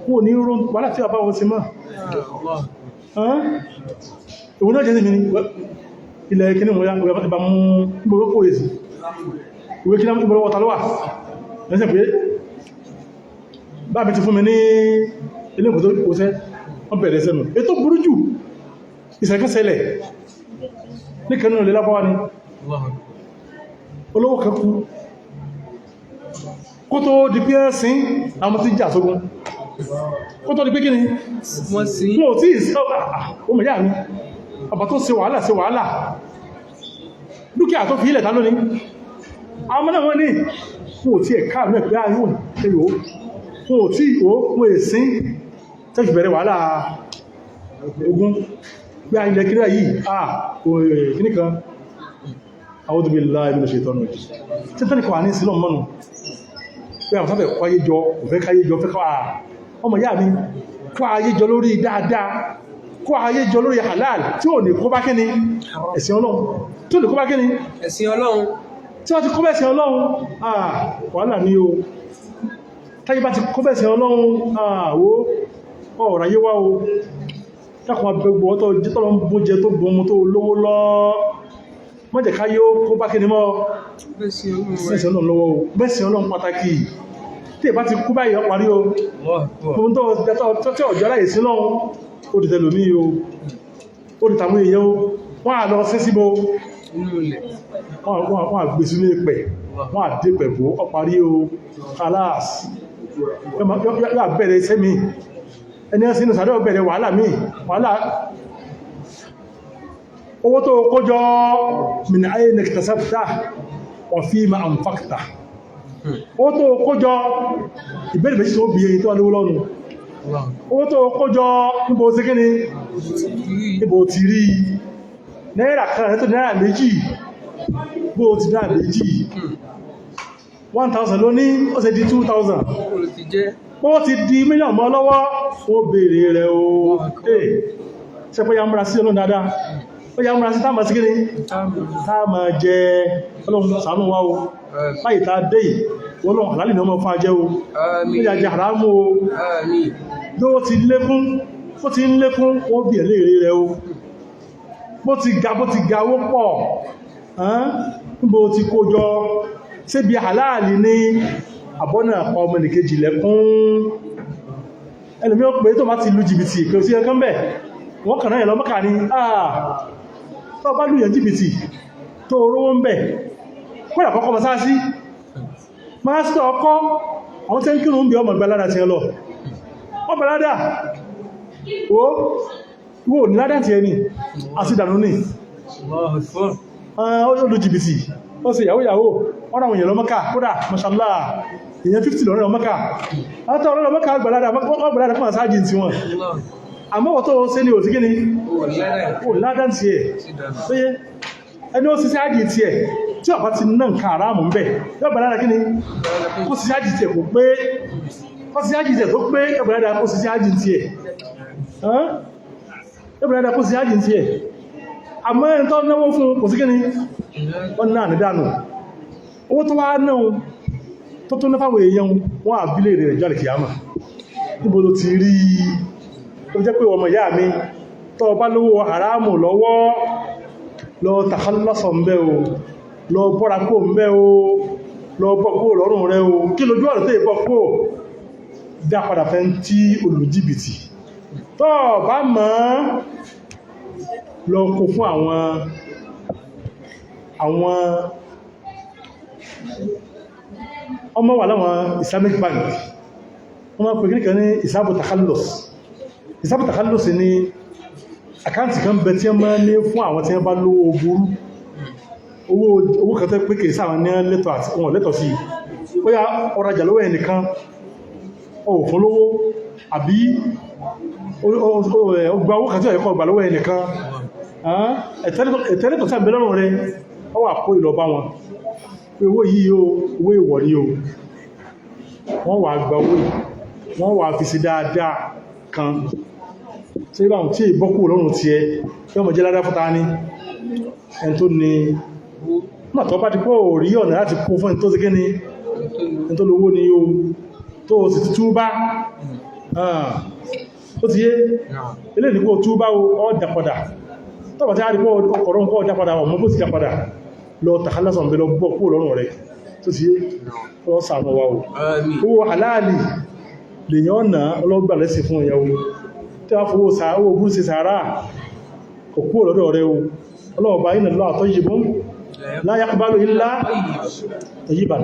wọ́n ní rún wàhálà tí a bá wọn sí mọ́ ìwọ̀n náà jẹ́ sí mi ní ilẹ̀ kíní mọ́ ìbá mú gbogbo èsì ìwé kíní ìbọ̀lọ́ wọ́ta lọ́wà lẹ́sẹ̀ pé bá mi ti fún mi ní ilé ìkòtò òṣẹ́ wọ́n bẹ̀rẹ̀ sẹ́nu ètò burú jù ìṣẹ̀kẹ́sẹ̀lẹ̀ ní kanú ilẹ̀ lápá wá ní olówó kẹkù kó tó di pé ẹ̀sìn àwọn tí jà sógún kó tó di pé kíni wọ́n tí ọmọ ìyá mi ọba tó ṣe wàhálà dúkìá tó fi ilẹ̀ ta lónìí àwọn mọ́nà wọ́n ní wọ́n tí ẹ̀ká rẹ̀ pé ayé wọ́n tẹ́lò wọ́n tí wọ́n èsìn tẹ́fì bẹ̀rẹ̀ wàhálà ogun pé ilẹ̀ kíní yìí kíní kan a'udhu billahi minash shaitani rajim tí tẹ́lẹ̀ kọwà ní sílọ̀ mọ́nu pé àwọn sábẹ̀ kọ́ ayé jọ òfẹ́ káyé jọ fẹ́ kọ́ ọmọ ìyá mi kọ́ ayé jọ lórí dáadáa kọ́ ayé jọ lórí halal tí ò ní kó bá kíni ẹ̀sìn Ọlọ́run tí ò ní kó bá kíni ẹ̀sìn Ọlọ́run tí wọ́n ti kó bẹ́sẹ̀ ọlọ́run wàhálà ní o táyé bá ti kó bẹ́sẹ̀ ọlọ́run àwọ́ ọ̀rọ̀ ayé wá o dákùn agbègbè ọ̀tọ̀ jítọ́lọ́ ń bó jẹ tó gbọmọ tó lówó lọ mọ́jẹ̀ káyé ó kó bá kí ni mọ́ bẹ́sẹ̀ ọlọ́run lọ́wọ́ o bẹ́sẹ̀ ọlọ́run pàtàkì tí ìbá ti kú báyìí ọparí o ohun tó tí ọjọ́ láyé sí lọ́run ó dìtẹ̀ lómi o ó dìtàmú èèyàn o wọ́n à lọ sí síbò wọ́n à gbé sínú ìpẹ̀ wọ́n à dé pẹ̀bú ọparí o alas yóò bẹ̀rẹ̀ iṣẹ́ mi ẹni ẹ́ sínú sàdọ́ bẹ̀rẹ̀ wàhálà mi wàhálà owó tó kójọ min ayna iktasabta wa fima anfaqta owó tó kójọ ìbẹ̀rẹ̀ méjì tó bí èyí tó wà lówó lọ́nu owó tó kójọ níbo sí kíni níbo ti rí náírà kan rẹ̀ tó náírà méjì bó ti náírà méjì 1,000 ló ní ó ṣe di 2,000 ó ti di mílíọ̀nù mọ́ lọ́wọ́ ó bèèrè rẹ̀ o ṣe pé ya múra sí ọlọ́run dáadáa ó ya múra sí táàmà sí kíni táàmà jẹ ọlọ́run ṣàánú wá o báyìí tá dé ọlọ́run àlálì ní ọmọ fún ajẹ́ o ó yà jẹ àrámù o ló ti lékún ó ti ń lékún ó bí ẹ̀lẹ́ rẹ̀ o bó ti ga owó pọ̀ níbo ti kó jọ ṣé bí àláàlì ní àbọ́nà àpá ọmọ nìkejì lẹ́kún ẹlùmí ó pé tó bá ti lu jìbìtì kò sí ẹkán bẹ̀ wọ́n kàn náà yẹ̀ lọ́mọ́kà ní tó bá lùyàn jìbìtì tó rówó ń bẹ̀ kódà kọ́kọ́ mọ́ sáásí máa sí ọkọ́ àwọn tẹ́ ń kírun ń bí ọmọ ìgbàládà ti ẹ lọ ọmọ ládà wó ní ládà ti ẹni àti ìdànù ní ó lu jìbìtì ó sì yàwó wọ́n àwọn èèyàn lọ́mọ́ká kódà mashallah èèyàn 50 lọ́rẹ́ lọ́mọ́ká látọ̀ ọ̀rẹ́ lọ́mọ́ká gbàládà fún àsájì tí wọ́n àmọ́wọ̀ tó ṣe ní òsì gíní ó ládán tí ẹ̀ péye ẹni ó sì sí ájì tí ẹ̀ tí ọ̀pá ti náà nǹkan àrámù ń bẹ̀ yọ́ gbàládà kíní kó sì sí ájì tí ẹ̀ kò pé kó sì sí ájì tí ẹ̀ tó pé yọ́ gbàládà kó sì sí ájì tí ẹ̀ yọ́ gbàládà kó sì sí ájì tí ẹ̀ àmọ́ ẹni tó náwó fún kò sí kíní wọ́n náà ní dànù owó tó wá náà tó tó náà fáwọn èèyàn wọ́n àbílẹ̀ rẹ̀ jọ́ àlìkìyàmà níbo ló ti rí tó jẹ́ pé ọmọ ìyá mi tó bá lówó haramu lọ́wọ́ lọ tàkálọ́sọ̀ ń bẹ́ o lọ bọ́ra kó ń bẹ́ o lọ bọ́ kó lọ́rùn rẹ o kí lójú ọ̀rọ̀ tó ìbọ́ kó dá padà fẹ́ tí olùjìbìtì tó bá mọ́ lọ kó fún àwọn ọmọ wà láwọn Islamic Bank wọ́n máa pè kíríkà ní ìsáàbù takallus ní àkáǹtì kan bẹ tí wọ́n máa ní fún àwọn tí wọ́n bá lówó burú owó kan tẹ́ pé kìí sáwọn ní lẹ́tọ̀ àti wọn lẹ́tọ̀ sí ó yá ọrajà lọ́wọ́ ẹnìkan fún lówó àbí ọgbà owó kan tí ọ̀yẹ́kọ́ ọgbà lọ́wọ́ ẹnìkan ẹ̀tẹ́lẹ́tọ̀ sáà bẹ̀rẹ̀ rẹ̀ ó wà kó ìlọ bá wọn pé owó yìí owó ìwọ̀ ní o wọ́n wà gba owó wọ́n wà fi sí dáadáa kan tí ó bá wọn tí ìbọ́kù lọ́rùn tí ẹ yọ́ mọ̀ jẹ́ ládá fúta ní ẹn tó ní náà tó bá ti pọ́ rí ọ̀nà láti kó fún ẹn tó ti kíní ẹn tó lówó ní o tó sì ti túbá ó ti yé ilé ìdíkò túbá ọjà padà tọ́bà tí a rí pọ́ ọkọ̀rọ̀ nǹkan ọjà padà ọmọ bó ti jà padà lọ tàkálásọ̀ ń bẹ lọ bọ́ kúrò lọ́rùn rẹ̀ tó ti yé lọ sàánú wa o owó aláàlì lèyàn ọ̀nà ọlọ́gbà lẹ́sìn fún ìyàwó tí a fowó owó gúrú sí sàárà kò kúrò lọ́dọ̀ rẹ̀ o ọlọ́ọ̀bá iná lọ́ àtọ́yìbọn la yaqbalu illa tayyiban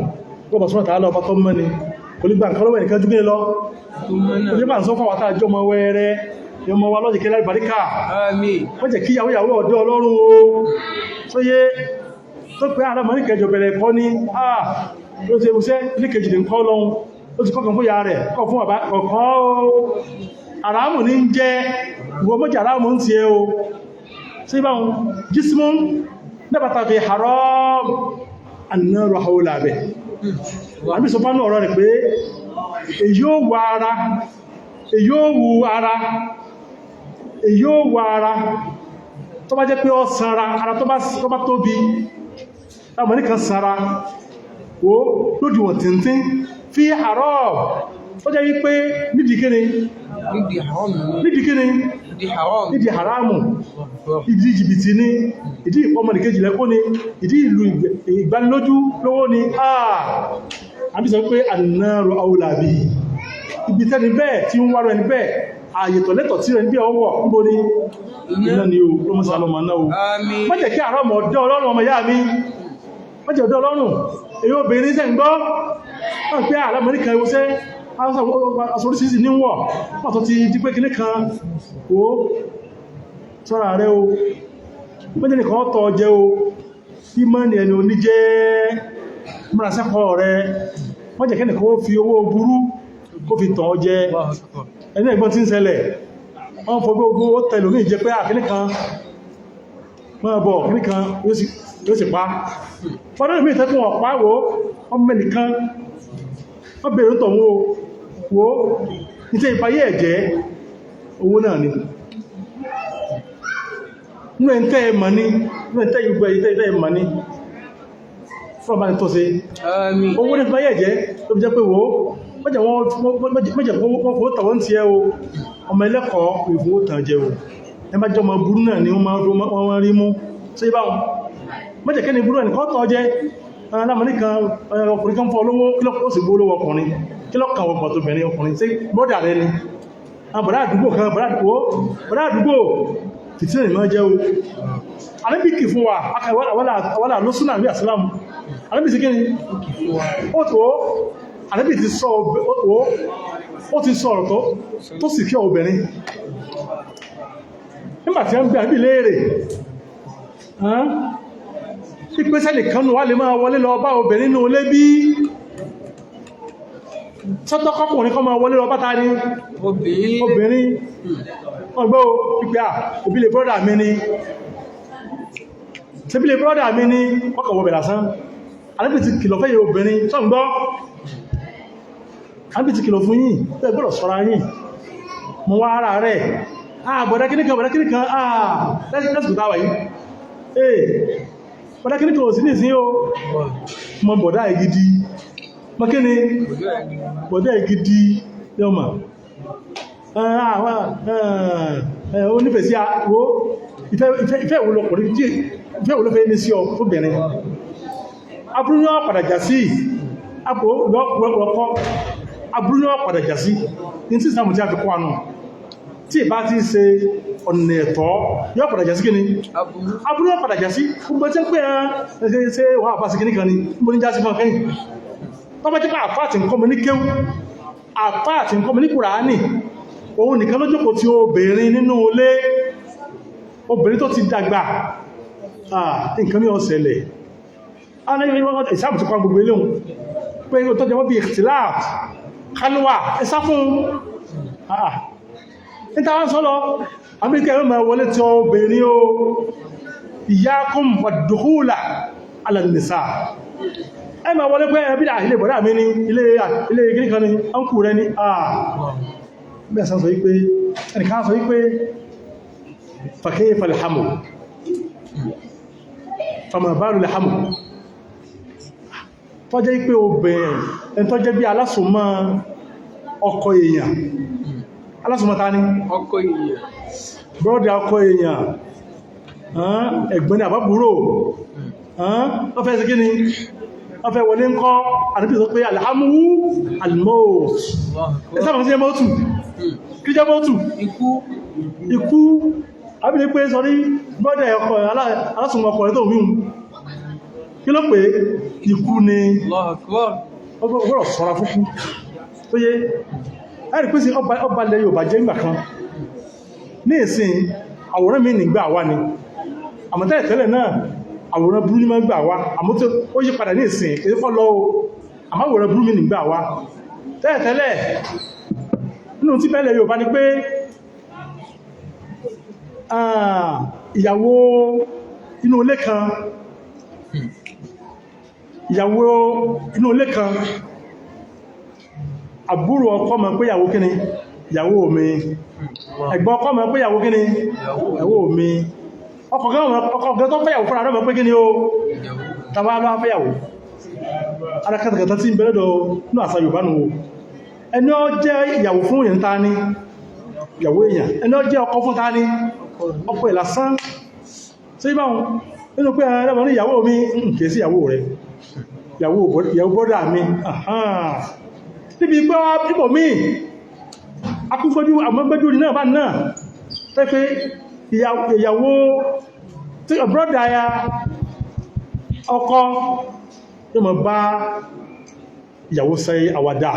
gbọ́bà sọ́nà tààlọ́ ọba tó mẹ́ni kò ní gbà nǹkan lọ́wọ́ ẹnìkan jùgbé lọ kò ní gbà ń sọ fún àwátá àjọ ọmọ wẹ́rẹ́ yọmọ wa lọ́jẹ̀ kẹlẹ́ àríbàríkà wọ́n jẹ́ kí ìyàwó ọ̀dọ́ ọlọ́run o tó yé tó pé ara mọ̀ ní kẹjọ bẹ̀rẹ̀ ẹ̀kọ́ ní ló ti ẹwùsẹ́ ní kejì ní nǹkan lọ́hun ó ti kọ́kàn fún ìyá rẹ̀ kọ́ fún ọ̀kọ́ o àràmù ní jẹ́ ìwọ mọ́jà àràmù ń ti ẹ o sí bá wọn jísmún nẹ́bàtà fi haram annaru haula bẹ̀ àbí sọ fánú ọ̀rọ̀ rẹ̀ pé èyí ó wà ara èyí ó wà ara tó bá jẹ́ pé ó sanra ara tó bá tóbi láwọn nìkan sára wo lódiwọ̀n tíntín fi haram ó jẹ́ wípé nídìí kíni nídìí haramu ìdí jìbìtì ní ìdí ìpọmọdìkejì lẹ́kọ́ ní ìdí ìlú ìgbanilójú lówó ní àbí sọ pé an-naru awla bihi ibi tẹ́ni bẹ́ẹ̀ tí ń wárò ẹni bẹ́ẹ̀ ààyètọ̀ lẹ́tọ̀ tí rẹ̀ ní bí ọwọ́ níbo ní iná ni o ló mọ́ sálọ́mọ náà o má jẹ́ kí àrọ́mọ ọdọ́ ọlọ́run ọmọ ìyá mi má jẹ́ ọdọ́ ọlọ́run èyí obìnrin sẹ́ ń gbọ́ wọ́n pé àlámọ́ríkà ìwọ́sẹ́ aṣorísìsì ní wọ̀ pàtó ti dípé kìní kan o sọ́ra rẹ̀ o méjì nìkan ọ̀tọ̀ jẹ́ o bí mọ́ ni ẹni oní jẹ́ mọ́rasẹ́kọ̀ọ́ rẹ̀ wọ́n jẹ́ kẹ́nìkan ó fi owó burú kó fi tàn jẹ ẹni ẹ̀gbọ́n tí ń ṣẹlẹ̀ wọ́n fọ́ gbogbo ó tẹ̀lò ní ìjẹ pé àkíní kan wọ́n bọ̀ kíní kan yóò sì pa fọ́dọ̀ ìmí ìtẹ́kùn ọ̀pá wo ọmọ ẹnìkan wọ́n bèèrè tọ̀ wo ní tí ìpayé ẹ̀jẹ́ owó náà ni nínú ẹ̀ntẹ́ ẹ̀mọ̀ ní nínú ẹ̀ntẹ́ ìgbẹ̀ ìtẹ́ ẹ̀mọ̀ ní fún ọba ní tó ṣe owó ní ìpayé ẹ̀jẹ́ tó fi jẹ́ pé wo mẹ́jẹ̀ wọ́n fòó tàwọn tí ẹ o ọmọ ẹlẹ́kọ̀ọ́ ìfòó tàn jẹ o ẹmà jọ ọmọ burú náà ni wọ́n rí mú sí ibáwọn mẹ́jẹ̀ kẹ́ni burú ẹni kọ́ tọ́ jẹ́ alámọ́níkan ọkùnrin kan fọ́ olówó kílọ́pọ̀ sí gbó olówó ọkùnrin kílọ́kàn ọgbọ̀n tó bẹ̀rẹ̀ ọkùnrin sí bọ́dà rẹ ni bọ̀dá àdúgbò kan bọ̀dá àdúgbò fìtínà ìmọ̀ jẹ́ o alẹ́bìkì fún wa àwọ́là lọ́sùnà ní àsìlámù alẹ́bìkì kí ni ó tó ànábì ti sọ ó ti sọ ọ̀rọ̀ tó sì kí obìnrin nígbàtí a ń gbé àbí léèrè ìpésẹ̀ nìkanú wà lè máa wọlé lọ bá obìnrin nínú ilé bí sọ́tọ́kọ́kùnrin kọ́ máa wọlé lọ bá ta ní obìnrin wọ́n gbọ́ pípẹ́ ìbílẹ̀ brọ́dà mi ni síbílẹ̀ brọ́dà mi ni ọkọ̀ wọ̀bẹ̀ lásán ànábì ti kìlọ̀ fẹ́ obìnrin sọ́ǹgbọ́ àbí ti kìlọ̀ fún yín tẹ́ gbọ́dọ̀ ṣọ́ra yín mọ́ wá ara rẹ̀ bọ̀dá kíníkan lẹ́sìkò táwà yìí bọ̀dá kíníkan ò sí ní ìsìn o mọ́ bọ̀dá ìgidi mọ́ kí ni bọ̀dá ìgidi yọmà ó nífẹ̀ẹ́ sí àwọ́ ìfẹ́ ìwòlọ́pọ̀rí ìfẹ́ ìwòlọ́fẹ́ ní sí ọ fóbìnrin aburú náà padà jà sí àpò lọ́pọ̀ aburú náà padà jà sí ní tí ìsìlámù tí a fi kọ́ ànà tí ìbá ti ṣe ọ̀nà ẹ̀tọ́ yóò padà jà sí kíni aburú náà padà jà sí gbogbo tí ó pé ẹ̀rẹ́ ṣe wà àpá sí kíní kan ni mo ní já sí fún ọkẹ́yìn tó bá jẹ́ pé àfáàtì nǹkan mi ní kéwú àfáàtì nǹkan mi ní Kùránì òun nìkan ló jókòó tí obìnrin nínú ilé obìnrin tó ti dàgbà nǹkan mi ó ṣẹlẹ̀ ìsáàbù ti kọ́ gbogbo ilé òun pé tó jẹ́ wọ́n bí ìtìláàf kálúwà ẹsá fún níta wọ́n sọ́lọ amíríkà ẹ̀rọ ma wọlé tí ó bèèrè o iyyakum wad-dukhula ala an-nisa ẹ ma wọlé pé ẹbí ilé bọ̀dá mi ní ilé gíníkan ní ọkù rẹ ní bẹ́ẹ̀sán sọ wípé ẹnìkan sọ wípé fa kayfa al-hamu fama balu al-hamu tó jẹ́ pé obìnrin ẹni tó jẹ́ bí alásùnmọ́ ọkọ èèyàn alásùnmọ́ ta ní ọkọ èèyàn brọ́dì ọkọ èèyàn ẹ̀gbọ́n ni àbábúrò wọ́n fẹ́ sí kí ni wọ́n fẹ́ wọlé ń kọ́ àdúgbò sọ pé alhamu almout ẹ̀sàmà sí ẹmọ́tù kí jẹ́ mọ́tù ikú àbílẹ̀ pé sọ ní brọ́dì ọkọ alásùnmọ́ ọkọ rẹ̀ tó wíhun kí ló pé ikú ni ọgbọ̀rọ̀ sọ́ra fúnkú tó yé ẹ̀rì pín sí ọba ilẹ̀ Yorùbá jẹ́ ìgbà kan ní ìsìn àwòrán mi nígbà wá ni àmọ́tẹ́lẹ̀ tẹ́lẹ̀ náà àwòrán burú ní mẹ́gbà wá àmọ́tẹ́ ó yí padà ní ìsìn èdè fọ́ lọ́wọ́ àmáwòrán burú mi nígbà wá tẹ́lẹ̀ nínú tí bẹ́lẹ̀ Yorùbá ni pé ìyàwó inú ilé kan àbúrò ọkọ mọ̀ pé ìyàwó kíni ìyàwó mi ẹ̀gbọ́n ọkọ mọ̀ pé ìyàwó kíni ìyàwó mi ọkọ gẹ́ tó fẹ́ ìyàwó fúnra rẹ̀ mọ̀ pé kíni o tàbá lọ́wọ́ fẹ́yàwó alákàtàkàtà tí ń bẹ̀rẹ̀ lọ ní àṣà Yorùbá nù ẹni ó jẹ́ ìyàwó fún èèyàn ta ní ìyàwó èèyàn ẹni ó jẹ́ ọkọ fún ta ní ọkọ ìlàsán tí báwọn nínú pé ẹlẹ́mọ̀ ní ìyàwó mi kìí sí ìyàwó rẹ̀ ìyàwó bọ́dà mi níbi pé ipò mi akúfọ́jú àmọ́gbẹ́jú ní náà bá náà tẹ́ pé ìyàwó tí ọ̀brọ́dà ya ọkọ yóò mọ̀ bá ìyàwó ṣe àwàdà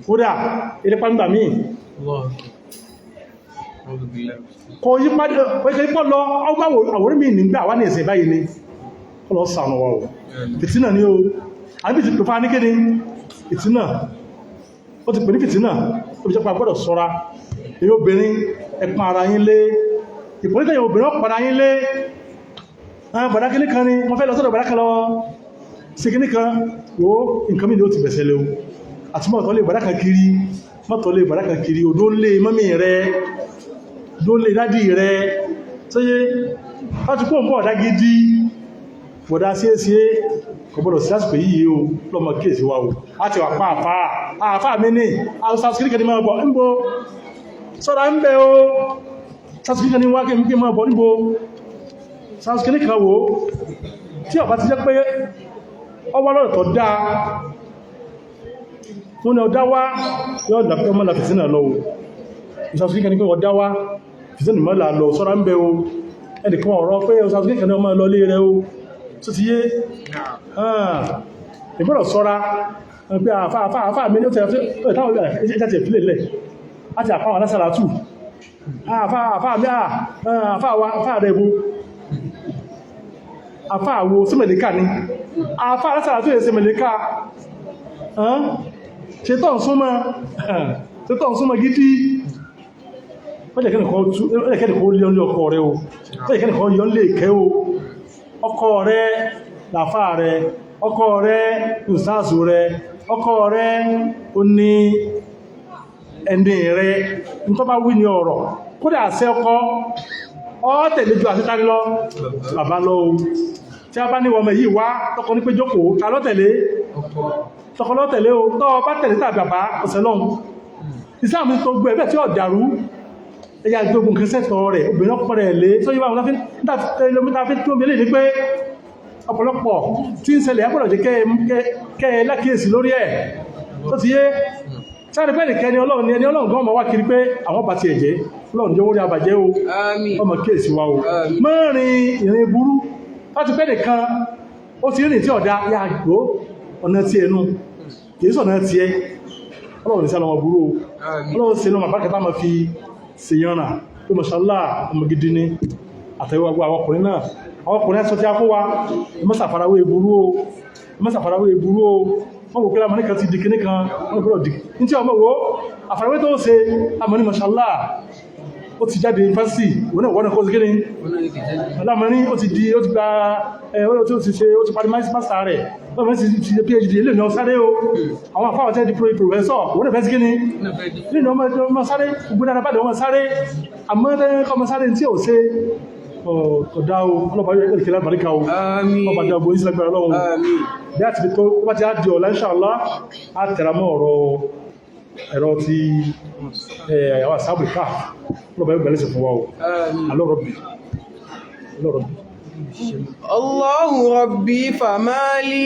kódà ilépa nígbà míì kò yí pàdé pẹ̀lú pọ̀ lọ ọgbàwò àwòrí mi nígbà wà ní ẹ̀sẹ̀ báyìí ni kọlọ sànà wà fìtínà ní o àbí ti pẹ̀fà ní kéde fìtínà ó ti pè ní fìtínà ó fi jẹ́ pa gbọ́dọ̀ ṣọ́ra èyí obìnrin ẹ̀pàn ara yín lé ìpòlítà yìí obìnrin ọ̀pàdà yín lé bàdá kíní kan ni wọ́n fẹ́ lọ sọ́dọ̀ bàdá kan lọ sí kíní kan wo nǹkan mìí ni ó ti bẹ̀sẹ̀ lé o àti mọ́tọ̀ lè bàdá kan kiri odó lé mọ́mí rẹ̀ odó lé dádì rẹ̀ tó yé láti kó ń bọ̀ ọ̀dá gidi bọ̀dá sí kọ̀bọ̀dọ̀ sí lásìkò yìí o lọ́mọ kéèsì wa o láti wà pa àfáà mi ní sàtìkìríkà ní máa bọ̀ níbo sọ́dá ń bẹ o sàtìkìríkà ní wákẹ́ mú máa bọ̀ níbo sàtìkìríkà wo tí ọ̀bá ti jẹ́ pé ọwọ́ lọ́rọ̀ tó dáa fún ní ọdá wá yóò dàpẹ́ ọmọ làfẹ́sínà lọ o sàtìkìríkà ní pé ọdá wá fìsẹ́nì mọ́là lọ sọ́dá ń bẹ o ẹnìkan ọ̀rọ̀ pé sàtìkìríkà ní ọmọ lọ lé rẹ o tó ti yé ìgbọ́dọ̀ sọ́ra pé àfáà mi ní ó tẹ̀lẹ̀ ìpìlẹ̀ láti àfáà alásàrà tù àfáà rẹ̀ bú àfáà wo símẹ̀lẹ́kà ní àfáà alásàrà tù èsì mẹ̀lẹ́kà ṣetán súnmọ́ gidi mọ́jẹ̀kẹ́nìkan lé ọkọ rẹ̀ o mọ́jẹ̀kẹ́nìkan yọ lè kẹ́ o ọkọ rẹ̀ làfá rẹ̀ ọkọ rẹ̀ ìsáàsù rẹ̀ ọkọ rẹ̀ ó ní ẹni rẹ̀ ní tó bá wí ní ọ̀rọ̀ kódà àṣẹ ọkọ ọ tẹ̀lé ju àṣítàrí lọ bàbá lọ o tí a bá ní wọmọ yìí wá tọkọ ní pé jókòó ta ló tẹ̀lé tọkọ ló tẹ̀lé o tọ́ bá tẹ̀lé tàbí bàbá ọ̀sẹ̀ lọ́hun ìsáàmù tó gbé ẹgbẹ́ tí ó dàrú ẹ̀yà gbogbo kẹsẹ̀tọ̀ rẹ̀ obìnrin ọkọ̀ rẹ̀ lé tó yíwá láfí tó mẹ́lẹ̀ ní pé ọ̀pọ̀lọpọ̀ tí ń ṣẹlẹ̀ agbọ́dọ̀ jẹ́ kẹ́ lákíyèsí lórí ẹ̀ tó ti yé sáré pẹ́ nìkẹ́ ni ọlọ́run ẹni ọlọ́run gan ọmọ wá kiri pé àwọn bá ti ẹ̀jẹ́ ọlọ́run jẹ́ orí abàjẹ́ o ọmọ kíyèsí wa o mọ́rin ìrìn burú láti pẹ́ nìkan ó ti rìn tí ọ̀dá yà gbó ọ̀nà tí ẹnu kìí sọ̀nà tí ẹ ọlọ́run ní sálọmọ burú o ọlọ́run sí lọ́mọ bákẹ́tà máa fi sèyànà pé mọ̀ṣálà ọmọ gidi ní àtẹ̀wọ́gbọ́ àwọn ọkùnrin náà àwọn ọkùnrin ẹ̀sọ́ tí a kó wa ẹmọ́sàfarawé ìburú o wọ́n wò pé lámọ́ nìkan ti dìkì nìkan wọ́n gbọ́dọ̀ dìkì ní tí ọmọ wo àfarawé tó ṣe lámọ́ ní mọ̀ṣálà ó ti jáde yunifásitì wọ́n kó sí kíni lámọ́ ní ó ti gba ó ti parí mástà rẹ̀ wọ́n ti ṣe phd ilé ìnáwó sáré o àwọn afáwọ̀ tẹ́ di professor wọ́n fẹ́ sí kíni ilé ìnáwó sáré gbogbo dára bá lè wọ́n sáré àmọ́ ọmọ sáré tí ó ṣe ọ̀dá o ọlọ́pàá yóò kẹ́lẹ̀ àmàríkà o ọba dá ogbò ìsìlẹ̀ gbẹ̀rẹ̀ lọ́wọ́ bí a ti fi tó wá ti á di ọ̀la inṣàlá á tẹ̀ra mọ́ ọ̀rọ̀ ẹ̀rọ ti àwọn àsáàbùká ọlọ́pàá yóò gbẹ̀lẹ́sẹ̀ fún wa o alọ́rọ̀bì Allahu Rabbi famali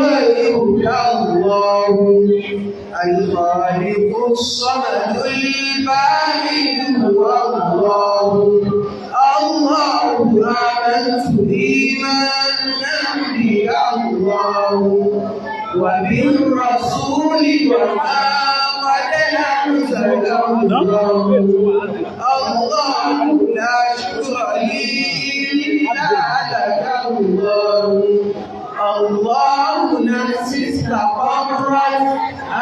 ghayruka Allahu al-khaliqus samadul bahir Allahu آمنت إيمانا بالله وبالرسول وما قد أنزل الله لا شكر لي إلا لك الله نفسي استقرت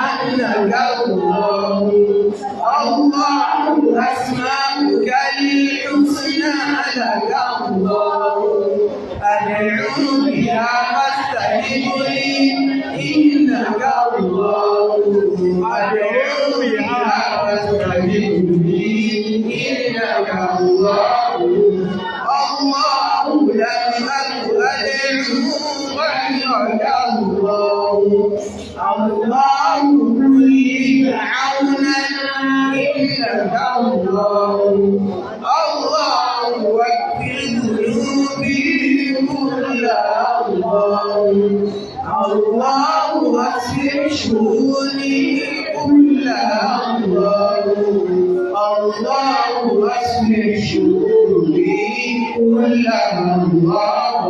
أنك الله أسماؤك الحسنى لك الله أدعو بها فاستجب لي إنك الله أدعو بها فاستجب لي إنك الله لم أكن أدعو واصلح شؤوني كلها الله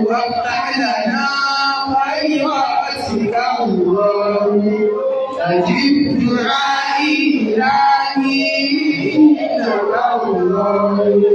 وافتح لنا خيراتك الله أجب دعائي إلهي إنك الله